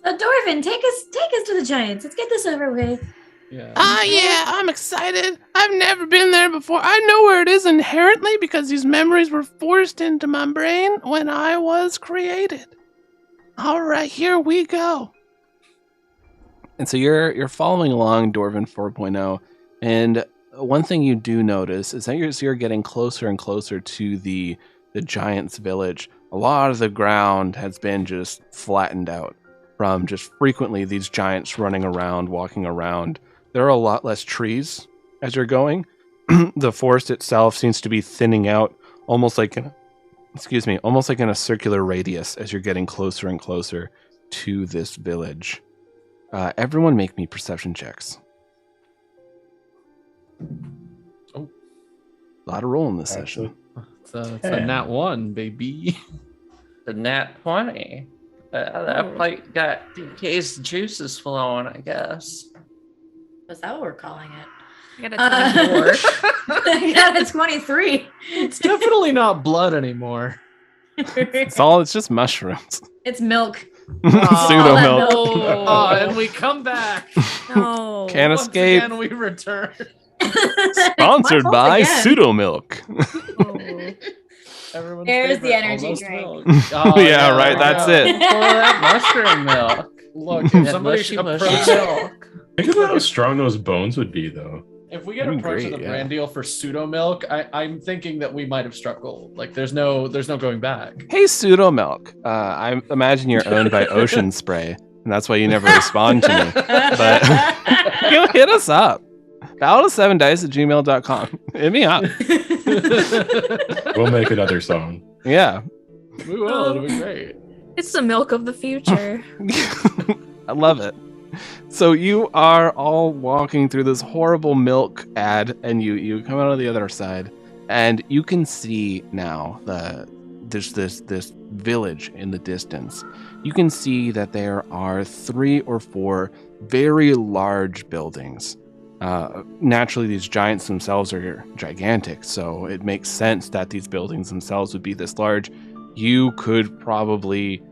S3: Dwarven, take us to the Giants. Let's get this over with.
S2: Yeah.
S1: Yeah, I'm excited. I've never been there before. I know where it is inherently because these memories were forced into my brain when I was created. All right, here we go. And so you're following along Dwarven 4.0, and one thing you do notice is that you're getting closer and closer to the Giants' village. A lot of the ground has been just flattened out from just frequently these giants running around, walking around. There are a lot less trees as you're going. The forest itself seems to be thinning out, almost like in a circular radius as you're getting closer and closer to this village. Everyone make me perception checks.
S2: Oh.
S1: A lot of rolling this session.
S2: It's a nat 1, baby.
S5: The nat 20. That fight got DK's juices flowing, I guess.
S3: Is that what we're calling it?
S4: I got a 24.
S3: I got a 23.
S2: It's definitely not blood anymore.
S1: It's just mushrooms.
S3: It's milk.
S1: Pseudo milk.
S2: Oh, and we come back.
S4: No.
S1: Can't
S2: Once
S1: escape.
S2: again, we return.
S1: Sponsored
S3: Once
S1: by
S3: again.
S1: Pseudo Milk.
S2: Everyone's
S3: There's the
S2: favorite,
S3: energy
S2: almost
S3: drink.
S2: milk.
S1: Yeah, right, that's it.
S5: Pour that mushroom milk.
S2: Look, if
S5: That
S2: somebody
S5: mushy,
S2: should
S5: mushy
S2: approach
S5: milk.
S6: Think about how strong those bones would be, though.
S2: If we get
S1: That'd be
S2: approached with
S1: great,
S2: a
S1: yeah.
S2: brand deal for pseudo milk, I'm thinking that we might have struck gold. Like there's no going back.
S1: Hey, Pseudo Milk. I imagine you're owned by Ocean Spray, and that's why you never respond to me. But you hit us up. Battle7dice@gmail.com. Hit me up.
S6: We'll make another song.
S1: Yeah.
S2: We will. It'll be great.
S4: It's the milk of the future.
S1: I love it. So you are all walking through this horrible milk ad, and you come out of the other side, and you can see now there's this village in the distance. You can see that there are 3 or 4 very large buildings. Naturally, these giants themselves are gigantic, so it makes sense that these buildings themselves would be this large. You could probably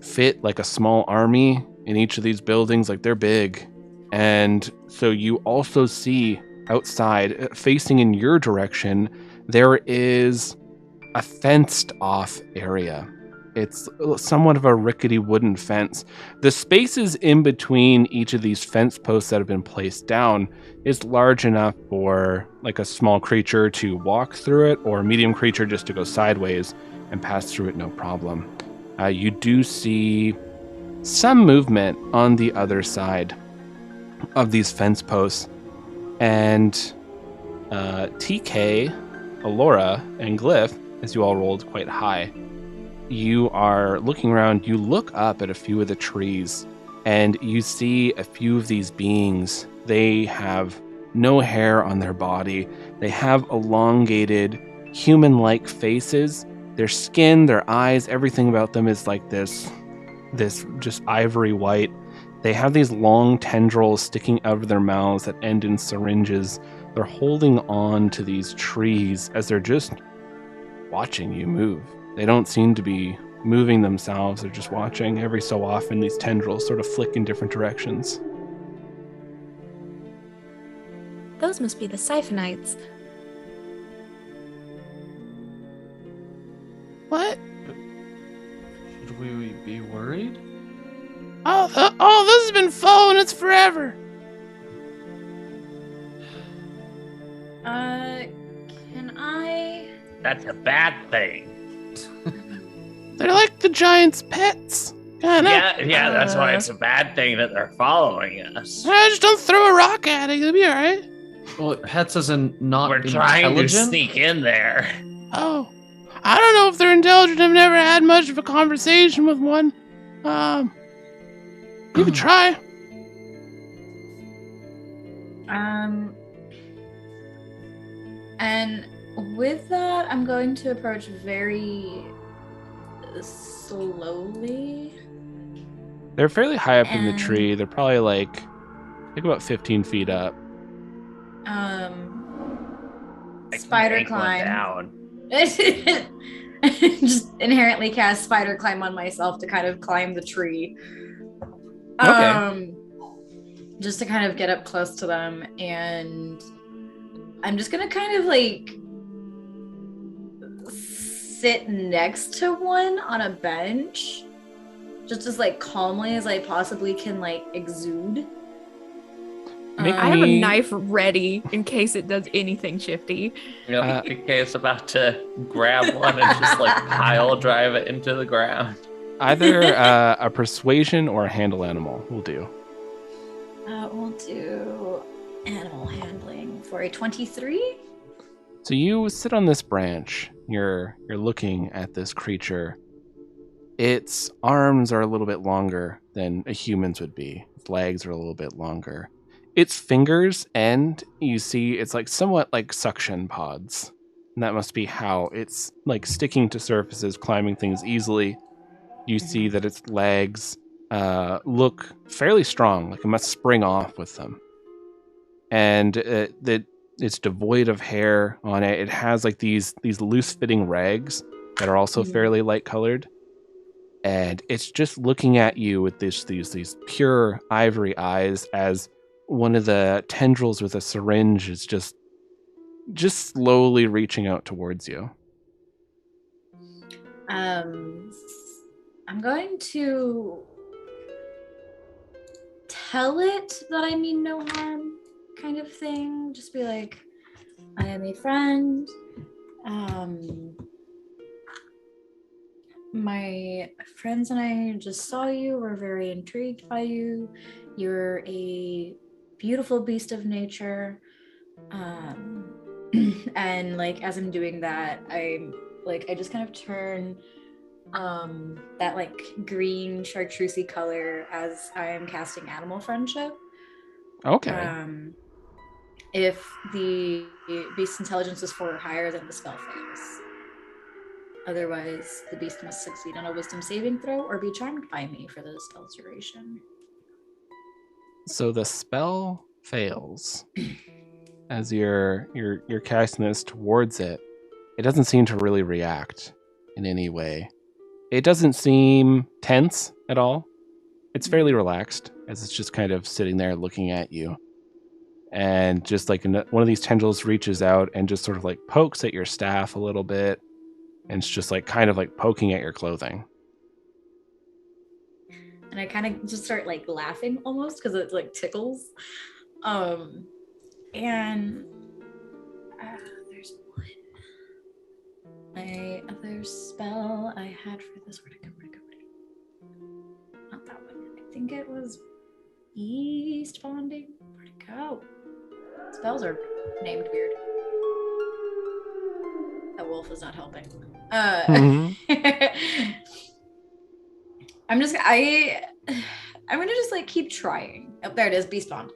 S1: fit like a small army in each of these buildings. Like, they're big. And so you also see outside, facing in your direction, there is a fenced off area. It's somewhat of a rickety wooden fence. The spaces in between each of these fence posts that have been placed down is large enough for like a small creature to walk through it, or a medium creature just to go sideways and pass through it no problem. You do see some movement on the other side of these fence posts, and TK, Alora, and Glyph, as you all rolled quite high, you are looking around. You look up at a few of the trees, and you see a few of these beings. They have no hair on their body. They have elongated, human-like faces. Their skin, their eyes, everything about them is like this just ivory white. They have these long tendrils sticking out of their mouths that end in syringes. They're holding on to these trees as they're just watching you move. They don't seem to be moving themselves. They're just watching. Every so often, these tendrils sort of flick in different directions.
S4: Those must be the Siphonites.
S2: read?
S1: Oh, this has been phone. It's forever.
S3: Can I?
S5: That's a bad thing.
S1: They're like the giant's pets. Kinda.
S5: Yeah, that's why it's a bad thing that they're following us.
S1: Just don't throw a rock at it. It'll be all right.
S2: Well, pets as in not
S5: We're trying to
S2: intelligent?
S5: sneak in there.
S1: Oh, I don't know if they're intelligent. I've never had much of a conversation with one. You could try.
S3: And with that, I'm going to approach very slowly.
S1: They're fairly high up in the tree. They're probably like about 15 feet up.
S5: I
S3: Spider
S5: can take one
S3: climb.
S5: down.
S3: Just inherently cast spider climb on myself to kind of climb the tree.
S1: Okay.
S3: Just to kind of get up close to them, and I'm just gonna kind of like sit next to one on a bench, just as like calmly as I possibly can like exude.
S4: I have a knife ready in case it does anything shifty.
S5: PK's about to grab one and just like pile drive it into the ground.
S1: Either a persuasion or a handle animal will do.
S3: We'll do animal handling for a 23.
S1: So you sit on this branch. You're looking at this creature. Its arms are a little bit longer than a human's would be. Its legs are a little bit longer. Its fingers end, you see it's like somewhat like suction pods. And that must be how it's like sticking to surfaces, climbing things easily. You see that its legs look fairly strong, like it must spring off with them. And that it's devoid of hair on it. It has like these loose-fitting rags that are also fairly light-colored. And it's just looking at you with these pure ivory eyes as one of the tendrils with a syringe is just slowly reaching out towards you.
S3: I'm going to tell it that I mean no harm, kind of thing. Just be like, I am a friend. My friends and I just saw you. We're very intrigued by you. You're a beautiful beast of nature. And like as I'm doing that, I just kind of turn that like green chartreusey color as I am casting animal friendship.
S1: Okay.
S3: If the beast's intelligence is 4 or higher, then the spell fails. Otherwise, the beast must succeed on a wisdom saving throw or be charmed by me for the spell's duration.
S1: So the spell fails. As you're casting this towards it, it doesn't seem to really react in any way. It doesn't seem tense at all. It's fairly relaxed as it's just kind of sitting there looking at you. And just like one of these tendrils reaches out and just sort of like pokes at your staff a little bit. And it's just like kind of like poking at your clothing.
S3: And I kind of just start like laughing almost because it like tickles. And there's one. My other spell I had for this. Where'd it go? Not that one. I think it was Beast Bonding. Where'd it go? Spells are named weird. That wolf is not helping. I'm gonna just like keep trying. Oh, there it is, Beast Bond.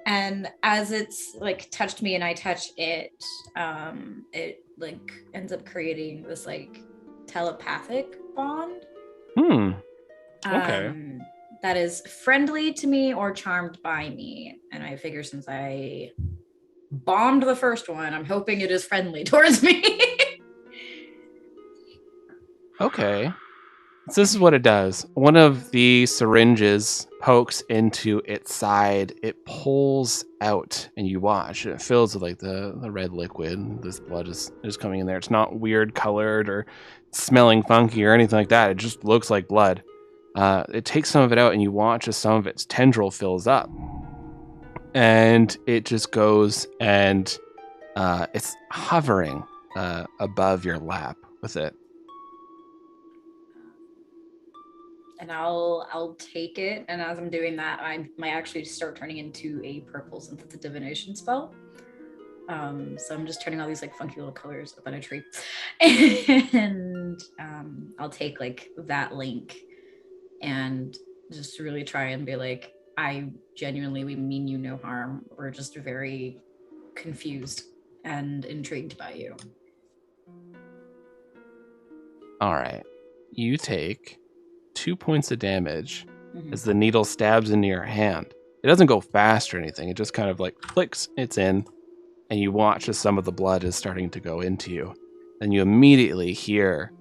S3: And as it's like touched me and I touch it, it like ends up creating this like telepathic bond.
S1: Okay.
S3: That is friendly to me or charmed by me. And I figure since I bombed the first one, I'm hoping it is friendly towards me.
S1: Okay. So this is what it does. One of the syringes pokes into its side. It pulls out, and you watch. It fills with like the red liquid. This blood is coming in there. It's not weird colored or smelling funky or anything like that. It just looks like blood. It takes some of it out, and you watch as some of its tendril fills up. And it just goes and it's hovering above your lap with it.
S3: And I'll take it, and as I'm doing that, I might actually start turning into a purple since it's a divination spell. So I'm just turning all these like funky little colors up on a tree, and I'll take like that link and just really try and be like, we mean you no harm. We're just very confused and intrigued by you.
S1: All right, you take 2 points of damage as the needle stabs into your hand. It doesn't go fast or anything. It just kind of like clicks, it's in, and you watch as some of the blood is starting to go into you. Then you immediately hear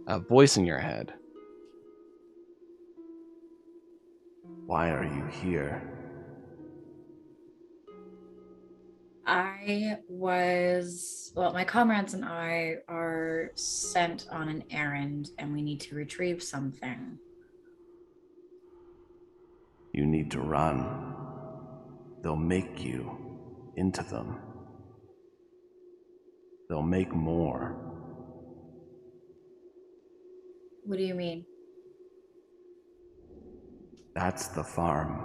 S1: a voice in your head. Why are you here?
S3: My comrades and I are sent on an errand, and we need to retrieve something.
S1: You need to run. They'll make you into them. They'll make more.
S3: What do you mean?
S1: That's the farm.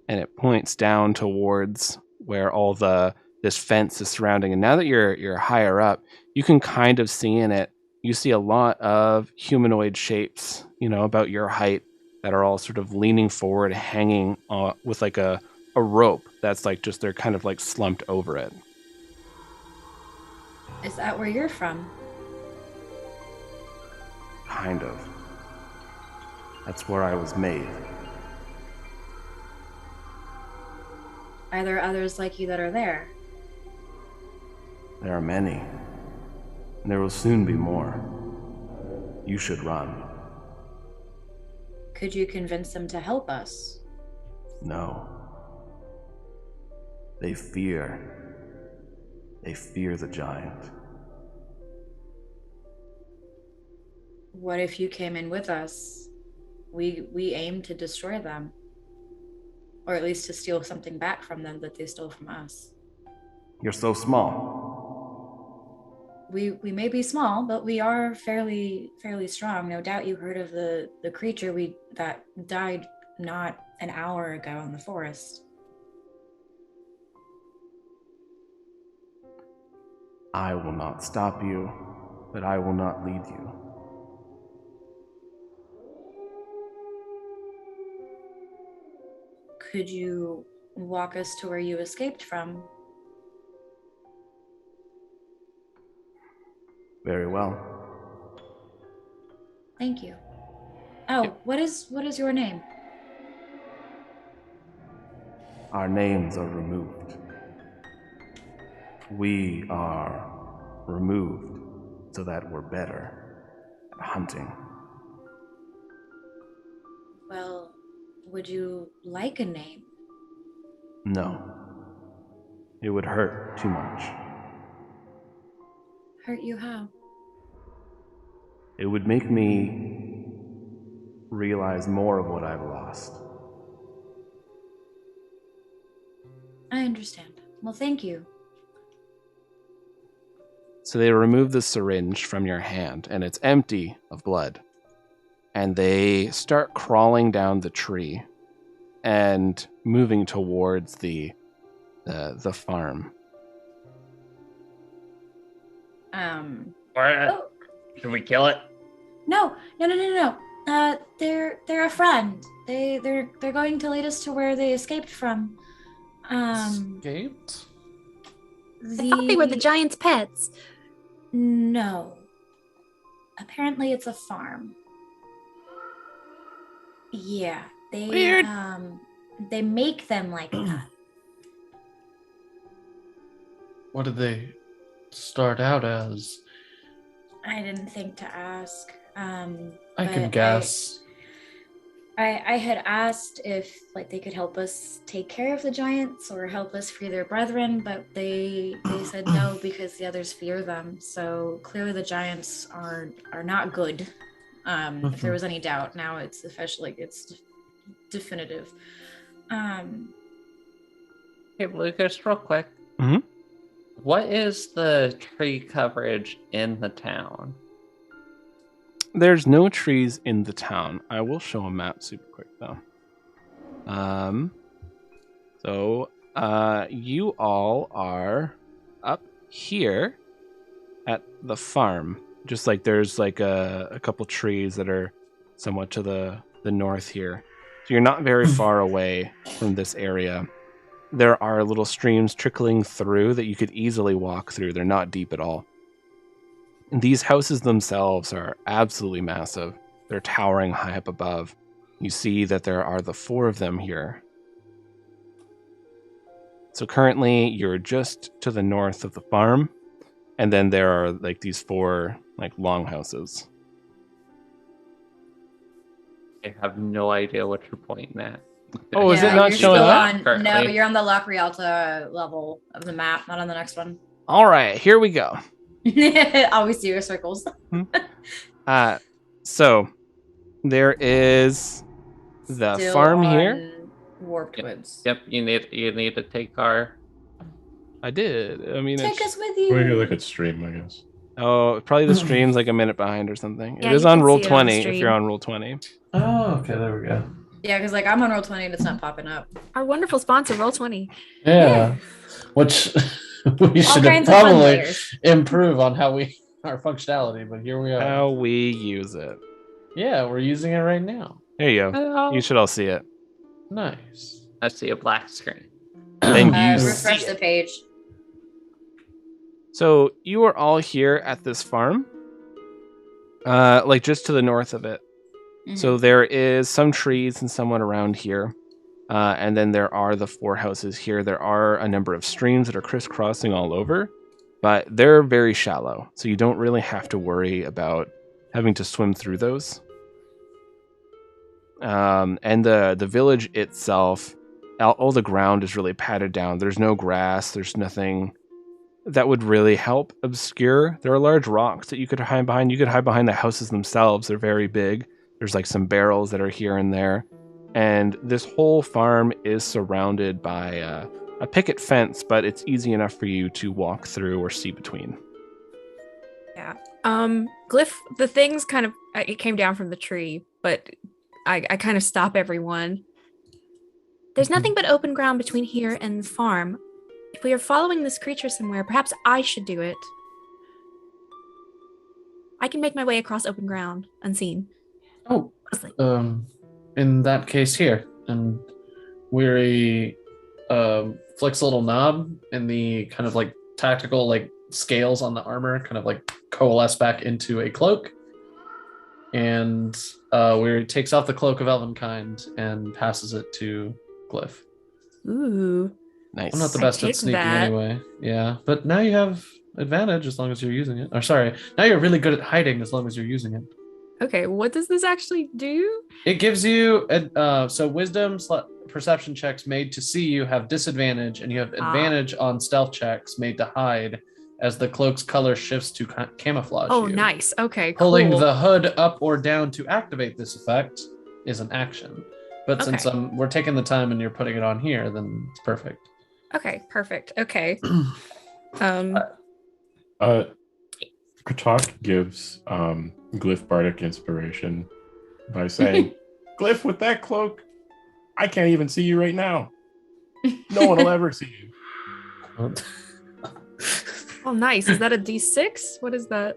S1: And it points down towards where all this fence is surrounding. And now that you're higher up, you can kind of see in it. You see a lot of humanoid shapes, about your height, that are all sort of leaning forward, hanging with like a rope that's like just they're kind of like slumped over it.
S3: Is that where you're from?
S1: Kind of. That's where I was made.
S3: Are there others like you that are there?
S1: There are many. And there will soon be more. You should run.
S3: Could you convince them to help us?
S1: No. They fear the giant.
S3: What if you came in with us? We aim to destroy them. Or at least to steal something back from them that they stole from us.
S1: You're so small.
S3: We may be small, but we are fairly strong. No doubt you heard of the creature that died not an hour ago in the forest.
S1: I will not stop you, but I will not lead you.
S3: Could you walk us to where you escaped from?
S1: Very well.
S3: Thank you. Oh, what is your name?
S1: Our names are removed. We are removed so that we're better at hunting.
S3: Well, would you like a name?
S1: No. It would hurt too much.
S3: Hurt you how?
S1: It would make me realize more of what I've lost.
S3: I understand. Well, thank you.
S1: So they remove the syringe from your hand, and it's empty of blood. And they start crawling down the tree and moving towards the farm.
S5: Should we kill it?
S3: No. They're a friend. They're going to lead us to where they escaped from.
S2: Escaped?
S4: I thought they were the giant's pets.
S3: No. Apparently it's a farm. Yeah,
S1: Weird.
S3: They make them like that.
S2: What did they start out as?
S3: I didn't think to ask.
S2: I can
S3: but
S2: guess.
S3: I had asked if like they could help us take care of the giants or help us free their brethren, but they said no because the others fear them. So clearly the giants are not good. If there was any doubt, now it's officially it's definitive.
S5: Hey, Lucas, real quick.
S1: Mhm.
S5: What is the tree coverage in the town?
S1: There's no trees in the town. I will show a map super quick though. You all are up here at the farm. Just like there's like a couple trees that are somewhat to the north here. So you're not very far away from this area. There are little streams trickling through that you could easily walk through. They're not deep at all. And these houses themselves are absolutely massive. They're towering high up above. You see that there are the 4 of them here. So currently you're just to the north of the farm, and then there are like these 4 like longhouses.
S5: I have no idea what you're pointing at.
S1: Oh, is it not
S3: you're
S1: showing
S3: still
S1: up?
S3: on-
S5: currently?
S3: No, you're on the La Rialta level of the map, not on the next one.
S1: All right, here we go.
S3: Always see your circles.
S1: So there is the
S3: Still
S1: farm
S3: on
S1: here.
S3: Warped Woods.
S5: Yep, you need to take our.
S1: I did. I mean,
S3: Take
S1: it's,
S3: us with
S6: We can
S3: you.
S6: look at stream, I guess.
S1: oh, probably the stream's like a minute behind or something.
S4: Yeah,
S1: It is
S4: you
S1: on
S4: can
S1: roll
S4: see it on the
S1: 20 if
S4: stream.
S1: you're on roll 20.
S2: Oh, okay, there we go.
S3: Yeah, because like I'm on roll 20 and it's not popping up.
S4: Our wonderful sponsor, Roll20.
S2: Yeah. Which we
S3: All
S2: should
S3: kinds of fun
S2: probably
S3: layers.
S2: improve on how our functionality, but here we are.
S1: How we use it.
S2: Yeah, we're using it right now.
S1: There you go. You should all see it.
S2: Nice.
S5: I see a black screen.
S1: Then you
S3: Refresh
S1: see
S3: the
S1: it.
S3: page.
S1: So you are all here at this farm, like just to the north of it. So there is some trees and someone around here. And then there are the 4 houses here. There are a number of streams that are crisscrossing all over, but they're very shallow. So you don't really have to worry about having to swim through those. And the village itself, all the ground is really padded down. There's no grass. There's nothing that would really help obscure. There are large rocks that you could hide behind. You could hide behind the houses themselves. They're very big. There's like some barrels that are here and there. And this whole farm is surrounded by a picket fence, but it's easy enough for you to walk through or see between.
S4: Glyph, the things kind of, it came down from the tree, but I kind of stop everyone. There's nothing but open ground between here and the farm. If we are following this creature somewhere, perhaps I should do it. I can make my way across open ground unseen.
S2: Oh,
S4: Honestly.
S2: in that case here, and Weary flicks a little knob, and the kind of like tactical like scales on the armor kind of like coalesce back into a cloak, and Weary takes off the cloak of Elvenkind and passes it to Glyph.
S4: Ooh.
S1: Nice.
S2: I'm not the
S4: I
S2: best at
S4: take
S2: sneaking
S4: that.
S2: anyway. Yeah, but now you have advantage as long as you're using it. Or sorry, now you're really good at hiding as long as you're using it.
S4: Okay, what does this actually do?
S2: It gives you so wisdom perception checks made to see you have disadvantage, and you have advantage on stealth checks made to hide as the cloak's color shifts to camouflage
S4: Oh,
S2: you.
S4: nice. Okay, cool.
S2: Pulling the hood up or down to activate this effect is an action. But since
S4: Okay.
S2: we're taking the time and you're putting it on here, then it's perfect.
S4: Okay, perfect. Okay.
S6: Katok gives Glyph Bardic inspiration by saying, Glyph, with that cloak, I can't even see you right now. No one will ever see you.
S4: Oh, nice. Is that a D6? What is that?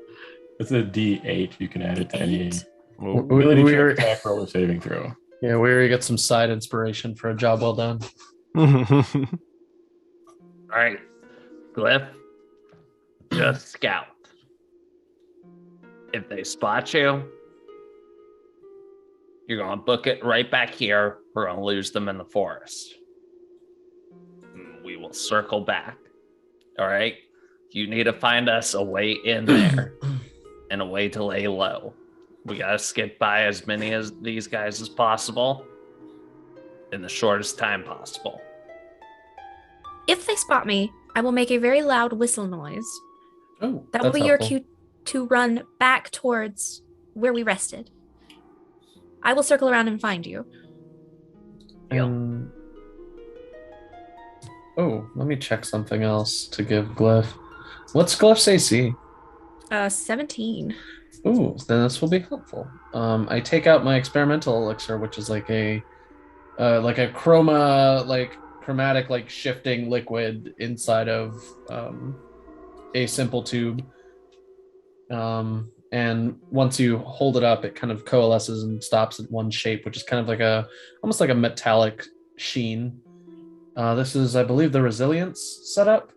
S6: It's a D8. You can add it to any
S4: D8?
S6: ability check,
S2: We're-
S6: attack, roll, or saving throw.
S2: Yeah, Weary gets some side inspiration for a job well done.
S5: All right, Glyph, just scout. If they spot you, you're gonna book it right back here. We're gonna lose them in the forest. We will circle back. All right, you need to find us a way in there and a way to lay low. We gotta skip by as many as these guys as possible in the shortest time possible.
S4: If they spot me, I will make a very loud whistle noise.
S2: Oh,
S4: That will
S2: that's
S4: be your
S2: helpful.
S4: cue to run back towards where we rested. I will circle around and find you.
S2: Oh, let me check something else to give Glyph. What's Glyph's AC?
S4: 17.
S2: Ooh, then this will be helpful. I take out my experimental elixir, which is like a chromatic shifting liquid inside of a simple tube. And once you hold it up, it kind of coalesces and stops at one shape, which is kind of like almost like a metallic sheen. This is, I believe, the resilience setup.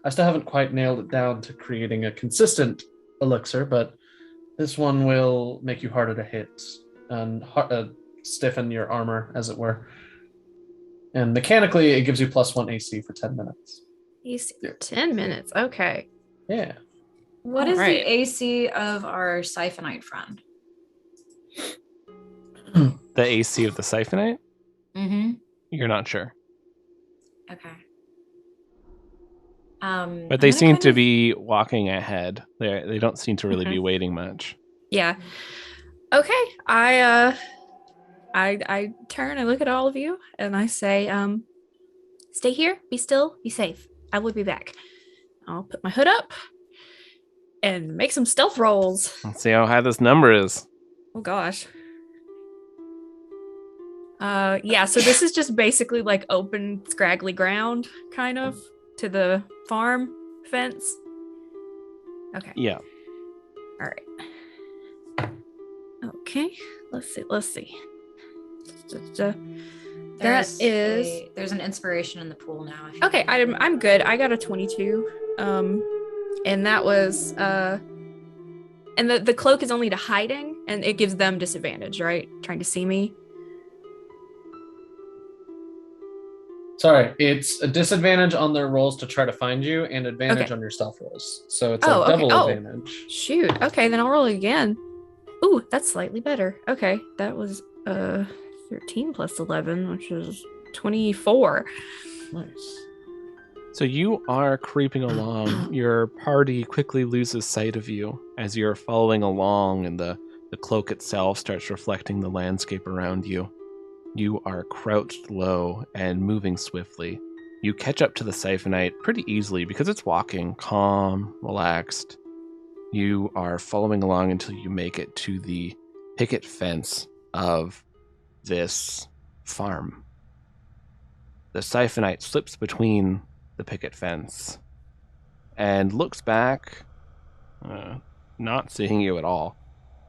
S2: I still haven't quite nailed it down to creating a consistent elixir, but this one will make you harder to hit and stiffen your armor, as it were. And mechanically, it gives you +1 AC for 10 minutes.
S4: AC 10 minutes. Okay.
S2: Yeah.
S3: What is
S4: Alright.
S3: the AC of our siphonite friend?
S1: The AC of the siphonite?
S3: Mm-hmm.
S1: You're not sure.
S3: Okay.
S1: But they seem to be walking ahead. They don't seem to really
S4: Okay.
S1: be waiting much.
S4: Yeah. Okay. I turn, I look at all of you, and I say, stay here, be still, be safe. I will be back. I'll put my hood up and make some stealth rolls.
S1: Let's see how high this number is.
S4: Oh gosh. Yeah, so this is just basically like open, scraggly ground, kind of, to the farm fence. Okay.
S1: Yeah.
S4: All right. Okay. Let's see.
S3: There's
S4: is
S3: there's an inspiration in the pool now. if you
S4: okay.
S3: want.
S4: I'm good. I got a 22. And that was and the cloak is only to hiding, and it gives them disadvantage, right? Trying to see me.
S2: Sorry, it's a disadvantage on their rolls to try to find you and advantage
S4: Okay.
S2: on your stealth rolls. So it's
S4: Oh,
S2: a
S4: okay.
S2: double
S4: Oh.
S2: advantage.
S4: Shoot. Okay, then I'll roll again. Ooh, that's slightly better. Okay, that was 13 plus 11, which is 24.
S2: Nice.
S1: So you are creeping along. Your party quickly loses sight of you as you're following along, and the cloak itself starts reflecting the landscape around you. You are crouched low and moving swiftly. You catch up to the siphonite pretty easily because it's walking calm, relaxed. You are following along until you make it to the picket fence of this farm. The siphonite slips between the picket fence and looks back, not seeing you at all,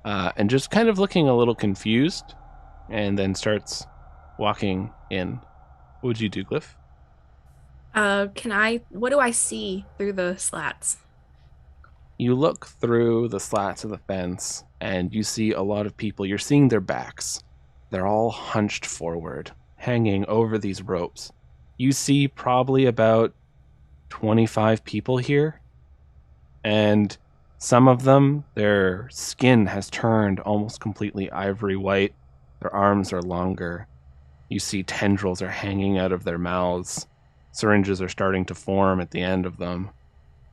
S1: and just kind of looking a little confused, and then starts walking in. What would you do, Glyph?
S4: What do I see through the slats?
S1: You look through the slats of the fence and you see a lot of people. You're seeing their backs. They're all hunched forward, hanging over these ropes. You see probably about 25 people here, and some of them, their skin has turned almost completely ivory white. Their arms are longer. You see tendrils are hanging out of their mouths. Syringes are starting to form at the end of them.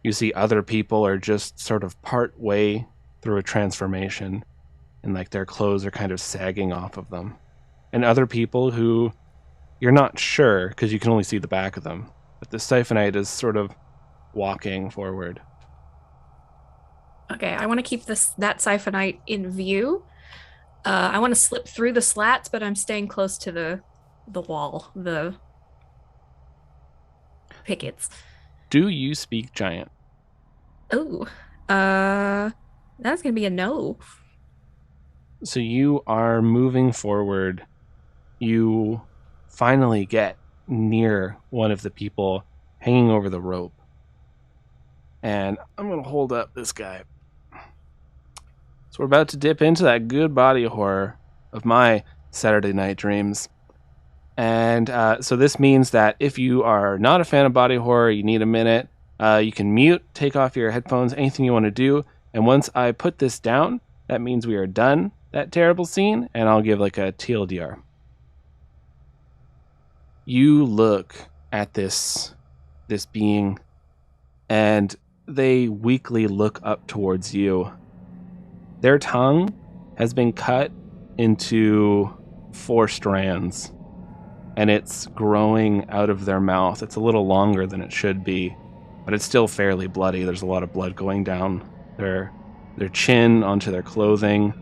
S1: You see other people are just sort of part way through a transformation, and like their clothes are kind of sagging off of them. And other people who you're not sure because you can only see the back of them, but the siphonite is sort of walking forward.
S4: Okay, I want to keep that siphonite in view. I want to slip through the slats, but I'm staying close to the wall, the pickets.
S1: Do you speak giant?
S4: Oh, that's gonna be a no.
S1: So you are moving forward. You finally get near one of the people hanging over the rope. And I'm going to hold up this guy. So we're about to dip into that good body horror of my Saturday night dreams. And so this means that if you are not a fan of body horror, you need a minute, you can mute, take off your headphones, anything you want to do. And once I put this down, that means we are done that terrible scene, and I'll give like a TLDR. You look at this being, and they weakly look up towards you. Their tongue has been cut into 4 strands, and it's growing out of their mouth. It's a little longer than it should be, but it's still fairly bloody. There's a lot of blood going down their chin onto their clothing.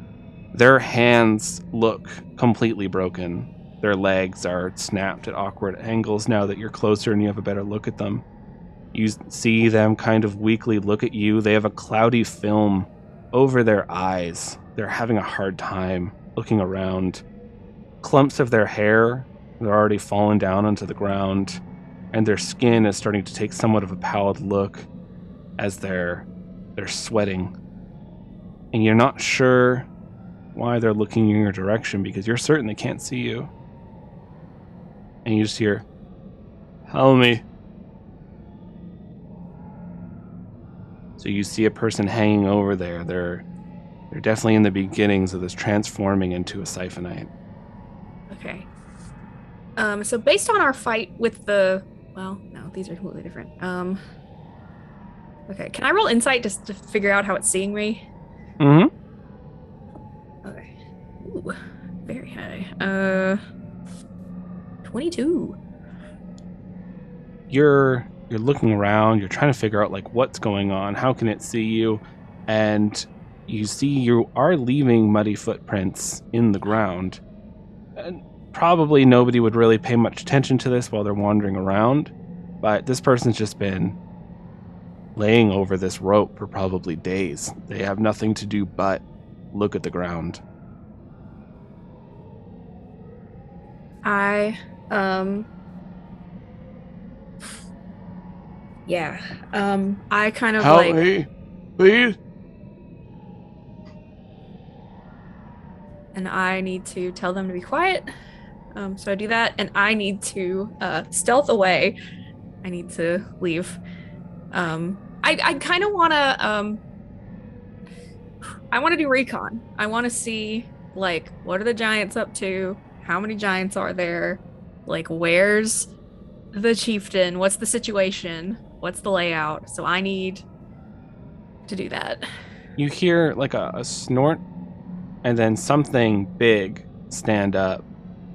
S1: Their hands look completely broken. Their legs are snapped at awkward angles now that you're closer and you have a better look at them. You see them kind of weakly look at you. They have a cloudy film over their eyes. They're having a hard time looking around. Clumps of their hair, they're already fallen down onto the ground, and their skin is starting to take somewhat of a pallid look as they're sweating. And you're not sure why they're looking in your direction because you're certain they can't see you. And you just hear, "Help me." So you see a person hanging over there. They're definitely in the beginnings of this transforming into a siphonite.
S4: Okay. So based on our fight with the... Well, no, these are completely different. Okay, can I roll insight just to figure out how it's seeing me?
S1: Mm-hmm.
S4: Okay. Ooh, very high. 22.
S1: You're looking around, you're trying to figure out like what's going on, how can it see you, and you see you are leaving muddy footprints in the ground. And probably nobody would really pay much attention to this while they're wandering around, but this person's just been laying over this rope for probably days. They have nothing to do but look at the ground.
S4: I kind of
S7: Help
S4: like...
S7: me, please.
S4: And I need to tell them to be quiet. So I do that, and I need to stealth away. I need to leave. I kind of want to... I want to do recon. I want to see, like, what are the giants up to? How many giants are there? Like, where's the chieftain? What's the situation? What's the layout? So I need to do that.
S1: You hear like a snort, and then something big stand up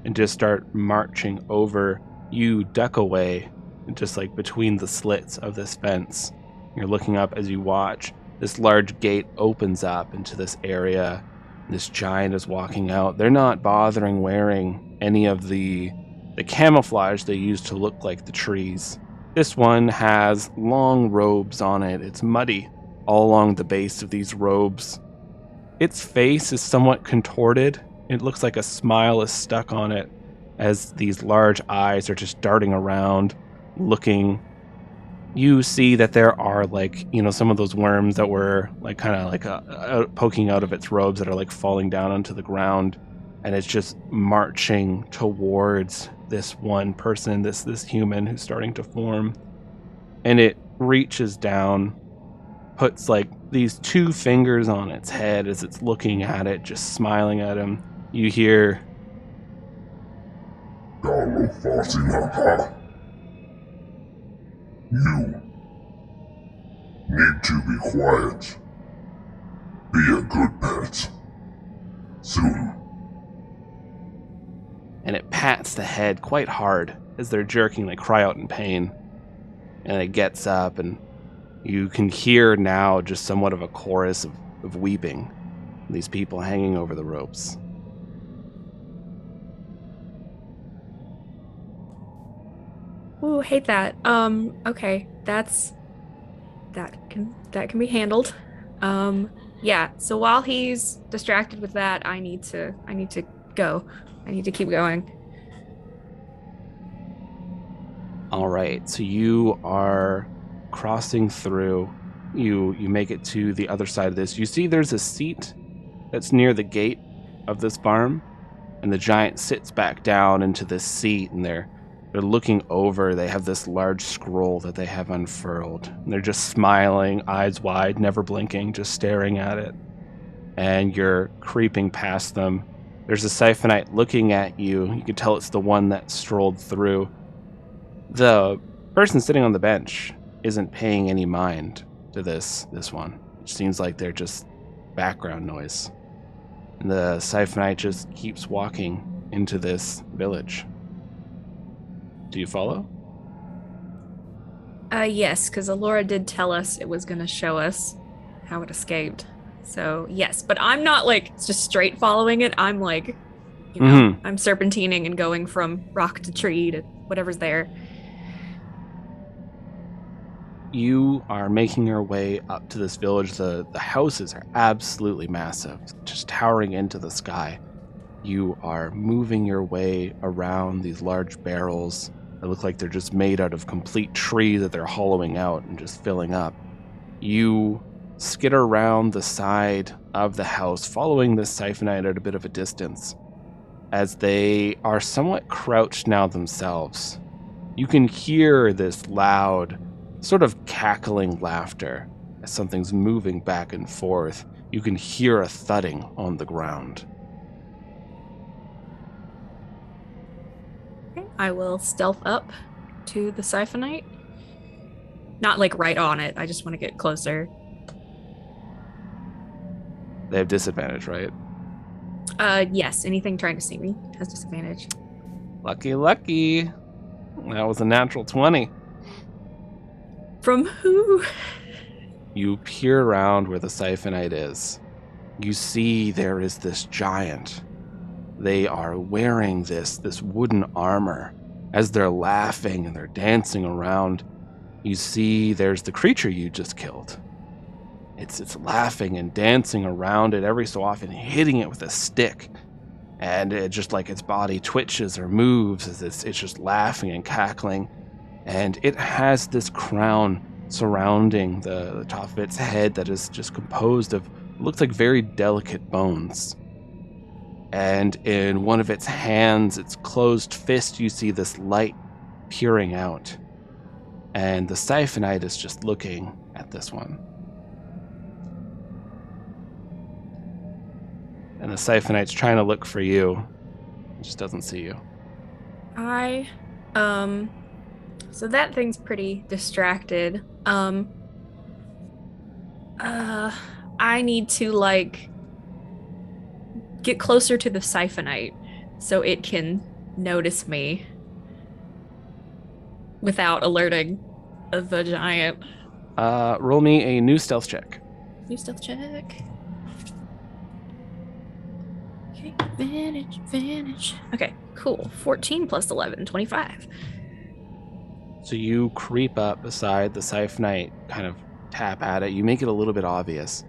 S1: and just start marching over. You duck away, just like between the slits of this fence. You're looking up as you watch. This large gate opens up into this area. This giant is walking out. They're not bothering wearing any of the camouflage they use to look like the trees. This one has long robes on it. It's muddy all along the base of these robes. Its face is somewhat contorted. It looks like a smile is stuck on it as these large eyes are just darting around, looking. You see that there are like, some of those worms that were like kind of like poking out of its robes that are like falling down onto the ground. And it's just marching towards this one person, this human who's starting to form. And it reaches down, puts like these 2 fingers on its head as it's looking at it, just smiling at him. You hear,
S8: Nyarlathotep. You need to be quiet. Be a good pet. Soon.
S1: and it pats the head quite hard as they're jerking. They cry out in pain, and it gets up, and you can hear now just somewhat of a chorus of weeping. These people hanging over the ropes.
S4: Ooh, hate that. Okay, that can be handled. Yeah. So while he's distracted with that, I need to go. I need to keep going.
S1: All right. So you are crossing through. You make it to the other side of this. You see there's a seat that's near the gate of this farm, and the giant sits back down into this seat, and they're looking over. They have this large scroll that they have unfurled. And they're just smiling, eyes wide, never blinking, just staring at it. and you're creeping past them. There's a Siphonite looking at you. You can tell it's the one that strolled through. The person sitting on the bench isn't paying any mind to this one. It seems like they're just background noise. And the Siphonite just keeps walking into this village. Do you follow?
S4: Yes, because Alora did tell us it was going to show us how it escaped. So, yes, but I'm not like just straight following it. I'm like, you know, I'm serpentining and going from rock to tree to whatever's there.
S1: You are making your way up to this village. The houses are absolutely massive, just towering into the sky. You are moving your way around these large barrels that look like they're just made out of complete trees that they're hollowing out and just filling up. You skitter around the side of the house, following this Siphonite at a bit of a distance, as they are somewhat crouched now themselves. You can hear this loud, sort of cackling laughter as something's moving back and forth. You can hear a thudding on the ground.
S4: Okay, I will stealth up to the Siphonite. Not like right on it. I just want to get closer.
S1: They have disadvantage, right?
S4: Yes. Anything trying to see me has disadvantage.
S1: Lucky. That was a natural 20.
S4: From who?
S1: You peer around where the Siphonite is. You see there is this giant. They are wearing this wooden armor. As they're laughing and they're dancing around, you see there's the creature you just killed. It's laughing and dancing around it every so often, hitting it with a stick. And it just like its body twitches or moves as it's just laughing and cackling. And it has this crown surrounding the top of its head that is just composed of, looks like very delicate bones. And in one of its hands, its closed fist, you see this light peering out. And the Siphonite is just looking at this one. And the Siphonite's trying to look for you. It just doesn't see you.
S4: So that thing's pretty distracted. I need to like get closer to the Siphonite so it can notice me without alerting the giant.
S1: Roll me a new stealth check.
S4: New stealth check. Okay, advantage. Okay, cool. 14 plus 11, 25.
S1: So you creep up beside the Siphonite, kind of tap at it. You make it a little bit obvious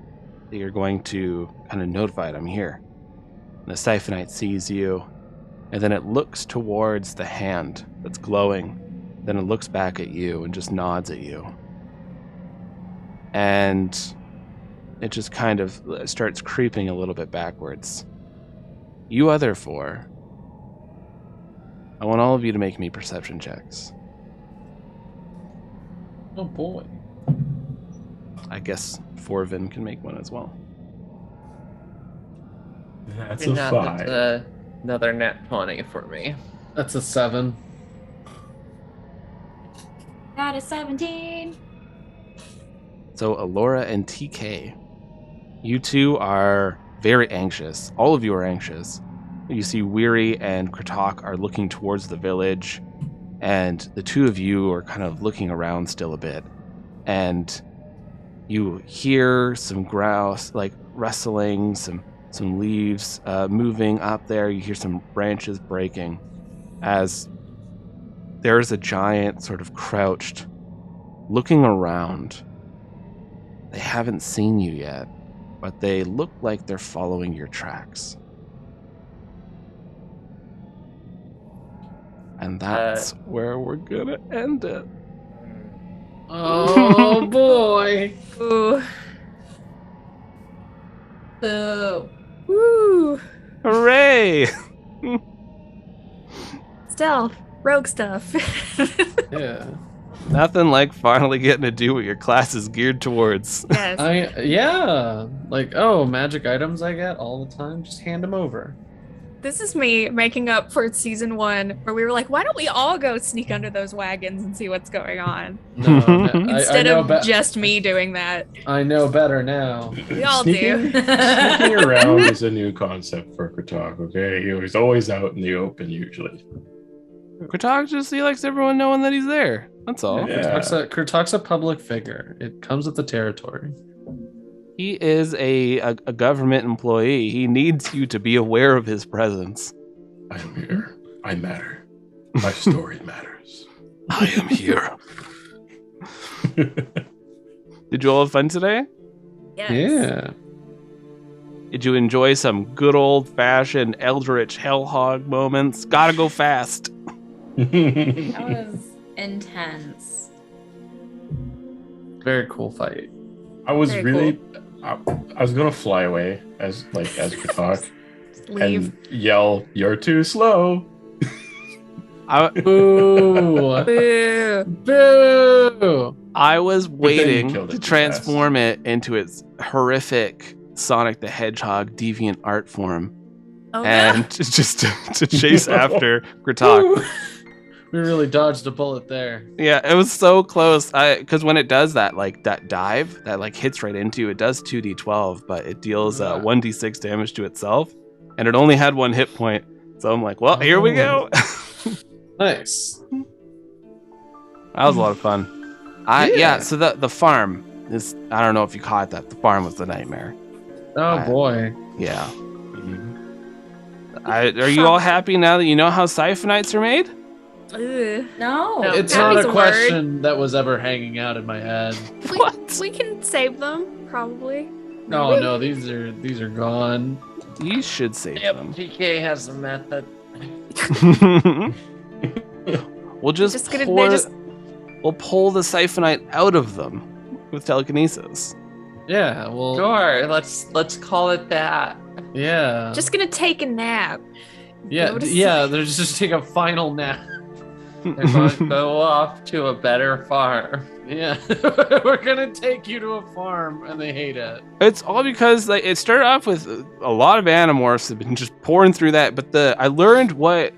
S1: that you're going to kind of notify it, I'm here. And the Siphonite sees you, and then it looks towards the hand that's glowing. Then it looks back at you and just nods at you. And it just kind of starts creeping a little bit backwards. You other four, I want all of you to make me perception checks.
S2: Oh boy.
S1: I guess Forvin can make one as well.
S6: That's
S5: And
S6: a
S5: that's
S6: 5.
S5: another net 20 for me.
S2: That's a 7.
S3: That is 17.
S1: So Alora and TK, you two are very anxious. All of you are anxious. You see Weary and Kratok are looking towards the village, and the two of you are kind of looking around still a bit. And you hear some grouse, like rustling, some leaves moving up there. You hear some branches breaking as there's a giant sort of crouched, looking around. They haven't seen you yet, but they look like they're following your tracks. And that's where we're gonna end it.
S2: Oh boy.
S4: Ooh.
S3: Boo.
S4: Woo.
S1: Hooray!
S4: Stealth. Rogue stuff.
S2: Yeah.
S1: Nothing like finally getting to do what your class is geared towards.
S4: Yes.
S2: Yeah, like, oh, magic items I get all the time, just hand them over.
S4: This is me making up for season 1, where we were like, why don't we all go sneak under those wagons and see what's going on?
S2: No,
S4: Instead
S2: I know
S4: of just me doing that.
S2: I know better now.
S4: We all
S6: Sneaking
S4: do.
S6: around is a new concept for Kratok, okay? He's always out in the open, usually.
S1: Kratok he likes everyone knowing that he's there. That's all.
S6: Yeah.
S2: Kurtok's a public figure. It comes with the territory.
S1: He is a government employee. He needs you to be aware of his presence.
S6: I am here. I matter. My story matters.
S1: I am here. Did you all have fun today?
S4: Yes.
S2: Yeah.
S1: Did you enjoy some good old-fashioned eldritch hellhog moments? Gotta go fast.
S3: That was intense.
S2: Very cool fight.
S6: I was
S4: Very
S6: really... I was gonna fly away as Kratok
S4: Leave.
S6: and yell, "You're too slow."
S2: Boo!
S4: Boo.
S2: Boo!
S1: I was
S6: then you
S1: waiting
S6: killed it
S1: to
S6: too
S1: transform it into its horrific Sonic the Hedgehog deviant art form,
S4: Oh,
S1: and just to chase after Kratok.
S2: We really dodged a bullet there.
S1: Yeah, it was so close. Because when it does that, like that dive that like hits right into you, it does 2d12, but it deals 1d6 damage to itself, and it only had 1 hit point. So I'm like, well, here we go.
S2: Nice.
S1: That was a lot of fun. Yeah. So the farm is. I don't know if you caught that. The farm was the nightmare.
S2: Oh boy.
S1: Yeah. Are you all happy now that you know how siphonites are made?
S4: Ugh.
S3: No.
S4: No.
S2: It's
S4: that
S2: not
S4: means
S2: a
S4: a
S2: question that was ever hanging out in my head.
S4: We can save them, probably.
S2: No, these are gone.
S1: You should save them.
S5: TK has a method.
S1: We'll just
S4: Just gonna-
S1: pour,
S4: they're just-
S1: we'll pull the siphonite out of them with telekinesis.
S2: Yeah, well,
S5: Sure, let's call it that.
S2: yeah.
S4: Just gonna take a nap.
S2: yeah,
S4: go to
S2: yeah, they're just take a final nap.
S5: They're going to go off to a better farm.
S2: Yeah. We're gonna take you to a farm and they hate it.
S1: It's all because like it started off with a lot of animorphs have been just pouring through that, but I learned what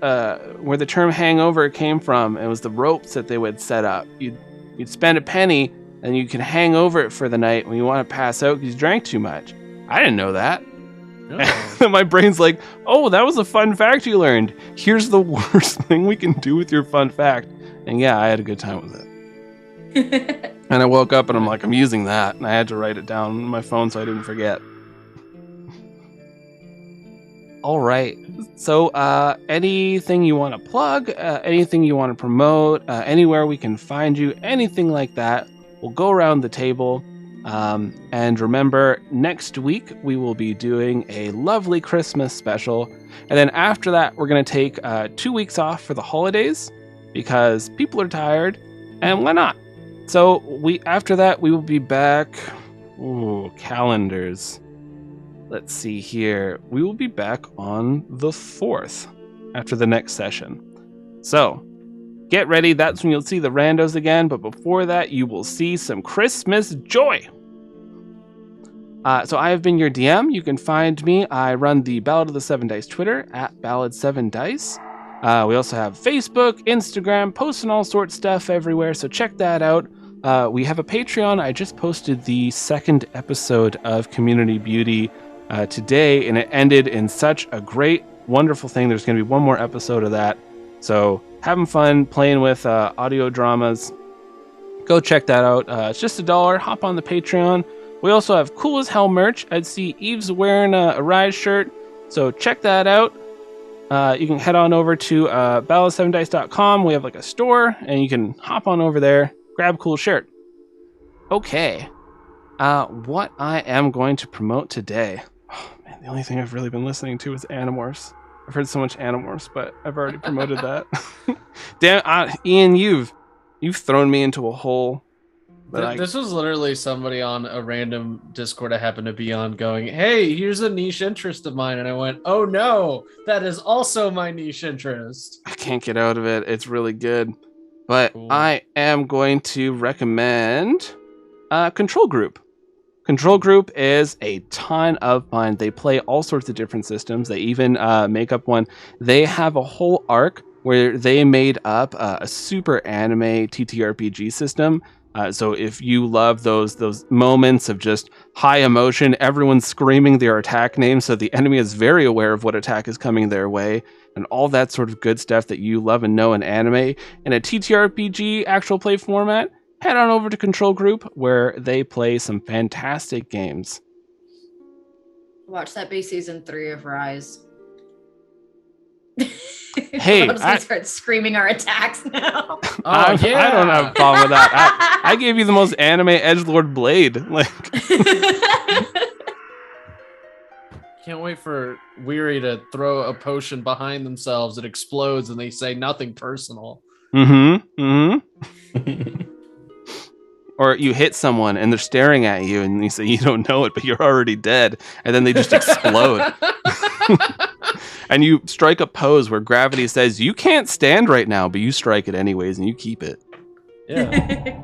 S1: where the term hangover came from. It was the ropes that they would set up. You'd spend a penny and you can hang over it for the night when you want to pass out because you drank too much. I didn't know that.
S2: Oh.
S1: My brain's like, oh, that was a fun fact you learned. Here's the worst thing we can do with your fun fact. And yeah, I had a good time with it. And I woke up and I'm like, I'm using that. And I had to write it down on my phone so I didn't forget. All right. So anything you want to plug, anything you want to promote, anywhere we can find you, anything like that, we'll go around the table. And remember, next week we will be doing a lovely Christmas special. And then after that, we're going to take 2 weeks off for the holidays because people are tired. And why not? So after that, we will be back. Ooh, calendars. Let's see here. We will be back on the 4th after the next session. So get ready. That's when you'll see the randos again. But before that, you will see some Christmas joy. So I have been your DM. You can find me. I run the Ballad of the 7 Dice Twitter at Ballad7Dice. We also have Facebook, Instagram, posting all sorts of stuff everywhere. So check that out. We have a Patreon. I just posted the 2nd episode of Community Beauty today, and it ended in such a great, wonderful thing. There's going to be one more episode of that. So having fun playing with audio dramas. Go check that out. It's just $1. Hop on the Patreon. We also have cool as hell merch. I'd see Eve's wearing a Rise shirt, so check that out. You can head on over to ballad7dice.com. We have like a store, and you can hop on over there, grab a cool shirt. Okay. What I am going to promote today. Oh, man, the only thing I've really been listening to is Animorphs. I've heard so much Animorphs, but I've already promoted that. Damn, Ian, you've thrown me into a hole.
S2: This was literally somebody on a random Discord I happened to be on going, hey, here's a niche interest of mine. And I went, oh no, that is also my niche interest.
S1: I can't get out of it. It's really good. But
S2: Cool.
S1: I am going to recommend Control Group. Control Group is a ton of fun. They play all sorts of different systems. They even make up one. They have a whole arc where they made up a super anime TTRPG system. So if you love those moments of just high emotion, everyone's screaming their attack name, so the enemy is very aware of what attack is coming their way, and all that sort of good stuff that you love and know in anime, in a TTRPG actual play format, head on over to Control Group, where they play some fantastic games.
S3: Watch that be season 3 of Rise.
S1: Hey,
S3: Rob's gonna start screaming our attacks now.
S1: I don't have a problem with that. I gave you the most anime edgelord blade. Like,
S2: Can't wait for Weary to throw a potion behind themselves. It explodes and they say nothing personal.
S1: Or you hit someone and they're staring at you and you say you don't know it, but you're already dead. And then they just explode. And you strike a pose where gravity says, you can't stand right now, but you strike it anyways and you keep it.
S2: Yeah.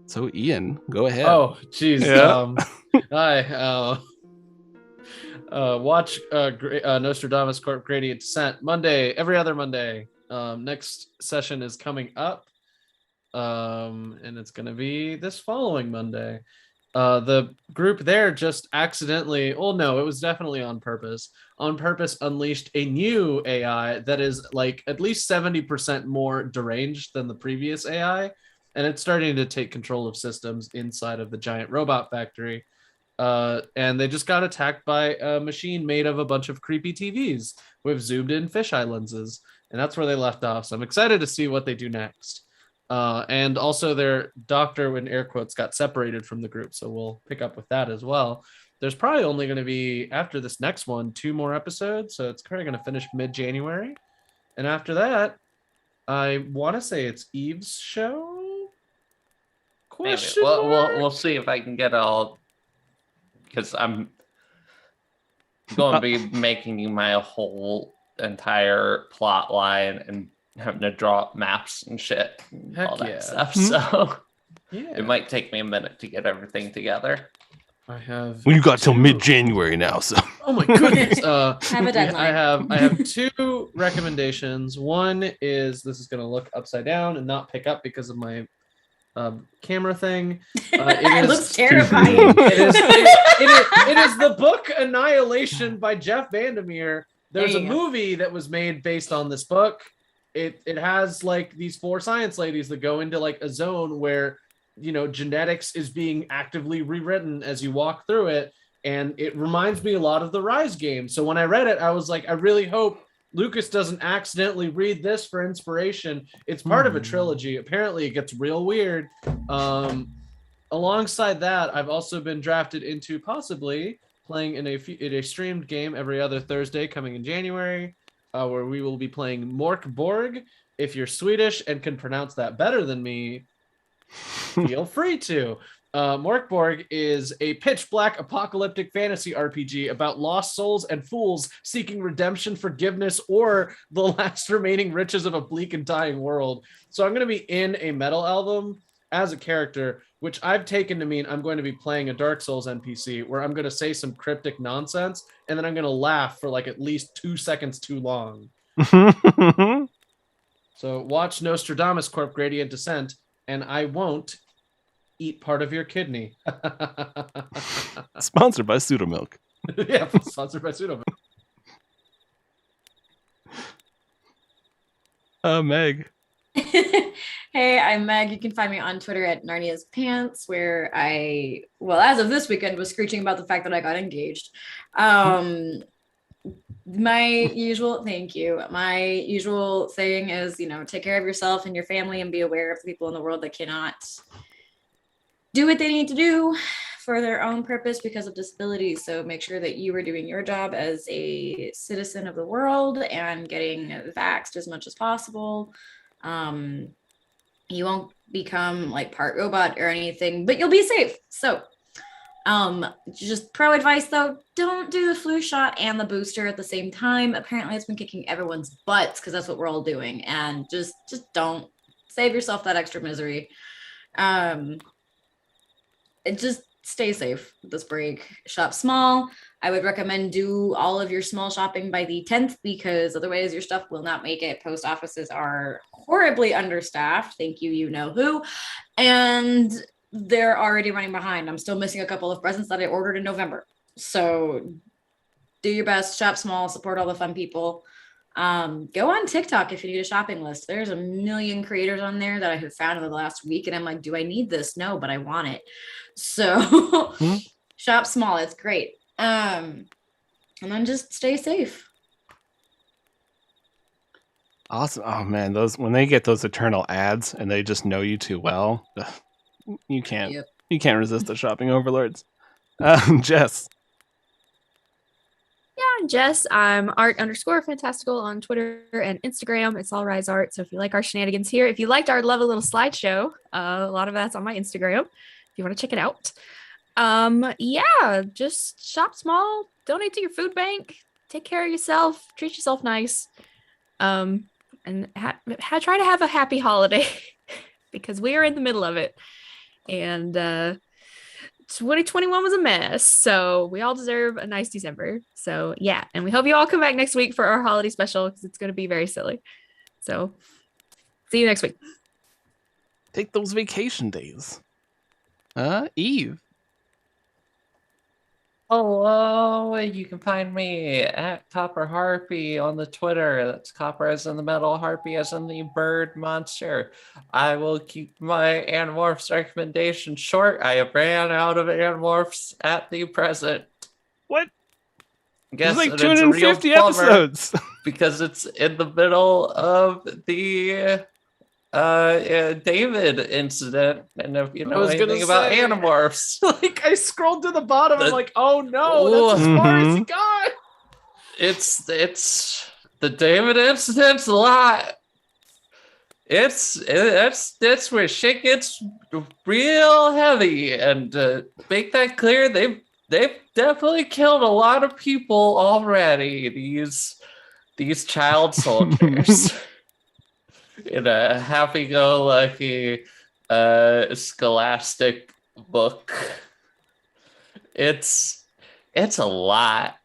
S1: So Ian, go ahead.
S2: Oh, jeez.
S1: Yeah.
S2: Hi. Watch Nostradamus Corp Gradient Descent Monday, every other Monday. Next session is coming up, and it's going to be this following Monday. The group there just accidentally, oh no, it was definitely on purpose, unleashed a new AI that is like at least 70% more deranged than the previous AI, and it's starting to take control of systems inside of the giant robot factory. And they just got attacked by a machine made of a bunch of creepy TVs with zoomed in fisheye lenses. And that's where they left off. So I'm excited to see what they do next. And also their doctor, in air quotes, got separated from the group. So we'll pick up with that as well. There's probably only going to be, after this next one, 2 more episodes. So it's probably going to finish mid-January. And after that, I want to say it's Eve's show?
S5: Question mark? We'll see if I can get all... Because I'm going to be making you my whole entire plot line and having to draw maps and shit and all that stuff. So it might take me a minute to get everything together.
S2: I have.
S1: Well, you got till mid-January now, so.
S2: Oh my goodness!
S3: Have a deadline.
S2: I have 2 recommendations. One is, this is going to look upside down and not pick up because of my camera thing.
S3: It looks terrifying.
S2: It is the book Annihilation by Jeff Vandermeer. There's a movie that was made based on this book. It has like these 4 science ladies that go into like a zone where, you know, genetics is being actively rewritten as you walk through it, and it reminds me a lot of the Rise game. So when I read it, I was like, I really hope Lucas doesn't accidentally read this for inspiration. It's part of a trilogy. Apparently it gets real weird. Alongside that, I've also been drafted into possibly playing in a streamed game every other Thursday coming in January, where we will be playing Mork Borg. If you're Swedish and can pronounce that better than me, feel free to. Morkborg is a pitch black apocalyptic fantasy RPG about lost souls and fools seeking redemption, forgiveness, or the last remaining riches of a bleak and dying world. So I'm going to be in a metal album as a character, which I've taken to mean I'm going to be playing a Dark Souls NPC where I'm going to say some cryptic nonsense and then I'm going to laugh for like at least 2 seconds too long. So watch Nostradamus Corp Gradient Descent and I won't eat part of your kidney.
S1: Sponsored by Pseudomilk.
S2: Yeah, sponsored by Pseudomilk.
S1: Meg.
S3: Hey, I'm Meg. You can find me on Twitter at Narnia's Pants, where I, well, as of this weekend, was screeching about the fact that I got engaged. My usual, thank you. My usual thing is, you know, take care of yourself and your family and be aware of the people in the world that cannot do what they need to do for their own purpose because of disability. So make sure that you are doing your job as a citizen of the world and getting vaxxed as much as possible. You won't become like part robot or anything, but you'll be safe. So Just pro advice though, don't do the flu shot and the booster at the same time. Apparently it's been kicking everyone's butts because that's what we're all doing. And just don't save yourself that extra misery. And just stay safe this break. Shop small. I would recommend do all of your small shopping by the 10th because otherwise your stuff will not make it. Post offices are horribly understaffed. Thank you, you know who. And they're already running behind. I'm still missing a couple of presents that I ordered in November. So do your best, shop small, support all the fun people. Go on TikTok if you need a shopping list. There's a million creators on there that I have found in the last week, and I'm like, do I need this? No, but I want it. So shop small, it's great. And then just stay safe.
S1: Awesome. Oh man, those when they get those eternal ads and they just know you too well, you can't resist the shopping overlords. Jess.
S4: Yeah, I'm Jess. I'm art_fantastical on Twitter and Instagram. It's all Rise Art. So if you like our shenanigans here, if you liked our lovely little slideshow, a lot of that's on my Instagram. If you want to check it out. Yeah, just shop small, donate to your food bank, take care of yourself, treat yourself nice. And try to have a happy holiday because we are in the middle of it. And 2021 was a mess, so we all deserve a nice December. So yeah, and we hope you all come back next week for our holiday special because it's going to be very silly. So see you next week.
S1: Take those vacation days. Eve.
S5: Hello, you can find me at Copper Harpy on the Twitter. That's Copper as in the metal, Harpy as in the bird monster. I will keep my Animorphs recommendation short. I have ran out of Animorphs at the present.
S1: What?
S5: Guess
S1: There's like
S5: it's a real
S1: 250
S5: bummer
S1: episodes.
S5: because it's in the middle of the David incident, and if you know anything about Animorphs,
S2: like I scrolled to the bottom, I'm like, oh no, that's as far as he got.
S5: It's the David incident's a lot. That's where shit gets real heavy, and make that clear, they've definitely killed a lot of people already. These child soldiers. In a happy-go-lucky scholastic book. It's a lot.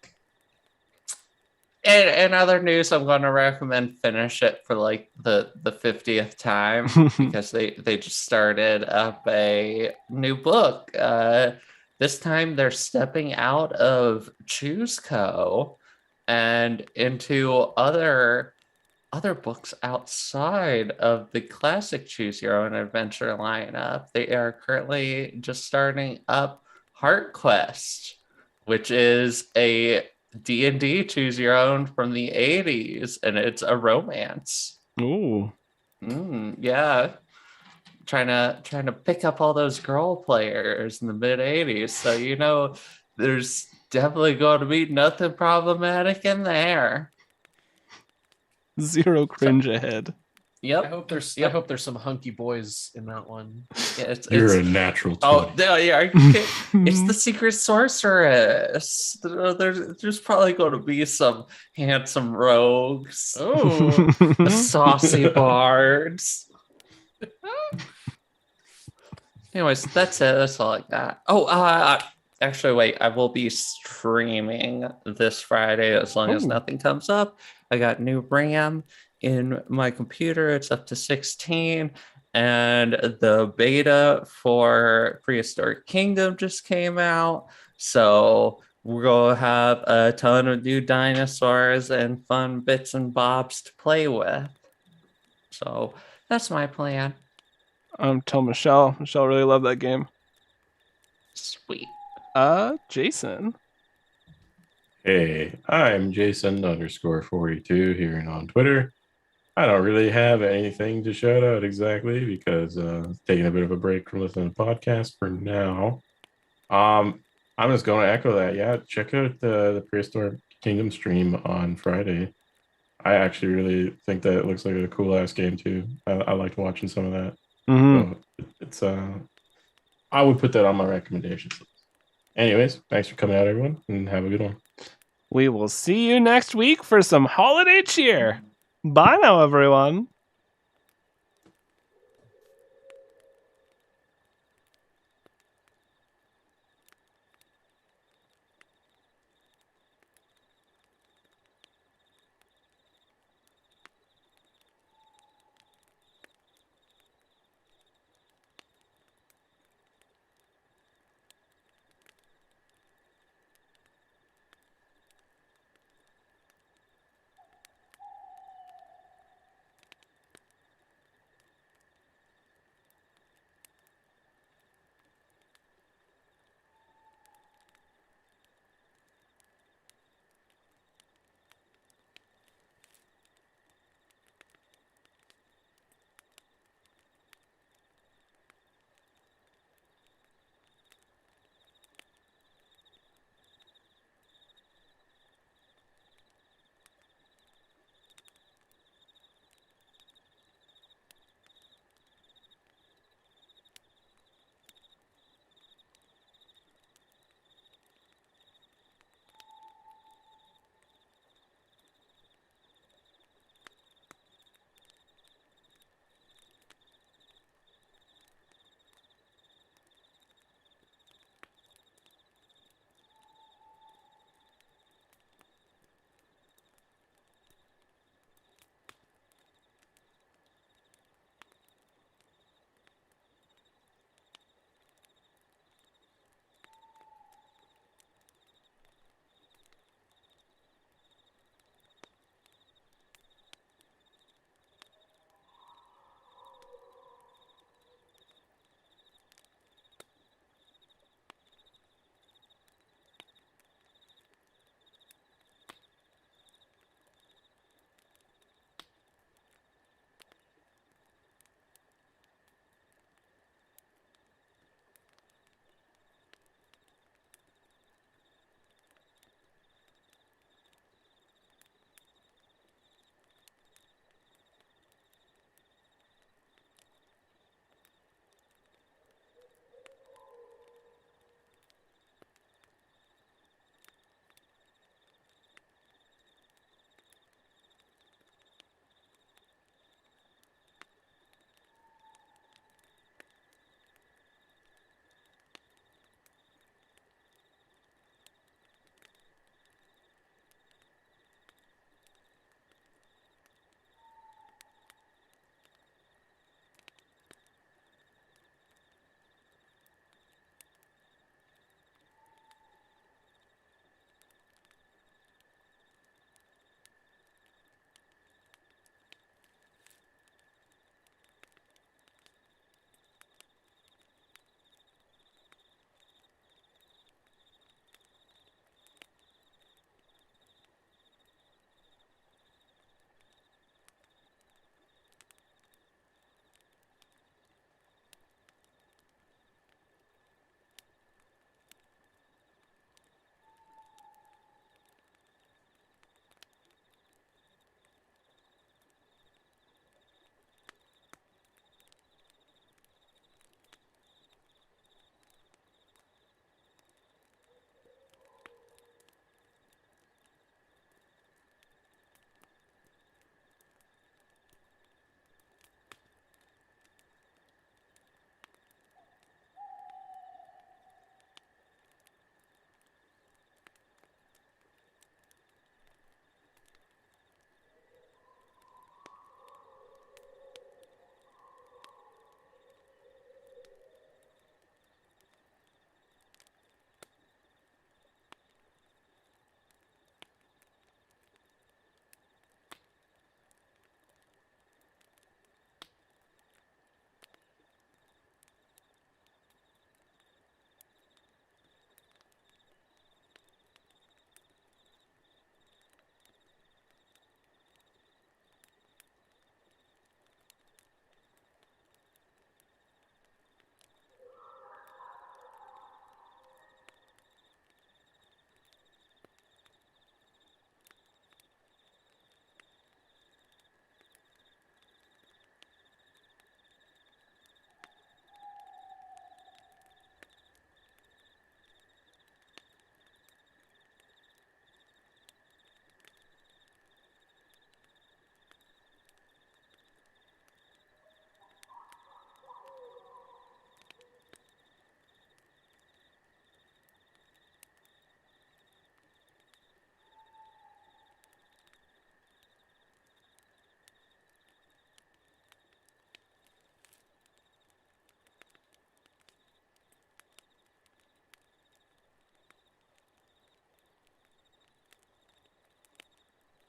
S5: And other news, I'm going to recommend finish it for like the 50th time because they just started up a new book. This time they're stepping out of Choose Co. and into other books outside of the classic Choose Your Own Adventure lineup. They are currently just starting up Heart Quest, which is a D&D Choose Your Own from the 80s, and it's a romance.
S1: Ooh.
S5: Yeah. Trying to pick up all those girl players in the mid 80s. So you know there's definitely going to be nothing problematic in there.
S1: Zero cringe ahead.
S5: Yep.
S2: I hope there's some hunky boys in that one.
S5: Yeah,
S6: You're a natural 20.
S5: Oh, no, yeah. It's the Secret Sorceress. There's probably going to be some handsome rogues.
S2: Oh,
S5: Saucy bards. Anyways, that's it. That's all I got. Oh, actually, wait. I will be streaming this Friday as long as nothing comes up. I got new RAM in my computer. It's up to 16. And the beta for Prehistoric Kingdom just came out. So we're going to have a ton of new dinosaurs and fun bits and bobs to play with. So that's my plan.
S1: Tell Michelle. Michelle really loved that game.
S5: Sweet.
S1: Jason.
S6: Hey, I'm Jason_42 here and on Twitter. I don't really have anything to shout out exactly because taking a bit of a break from listening to podcasts for now. I'm just going to echo that. Yeah, check out the Prehistoric Kingdom stream on Friday. I actually really think that it looks like a cool ass game too. I liked watching some of that.
S1: Mm-hmm.
S6: So it's I would put that on my recommendations list. Anyways, thanks for coming out, everyone, and have a good one.
S1: We will see you next week for some holiday cheer. Bye now, everyone.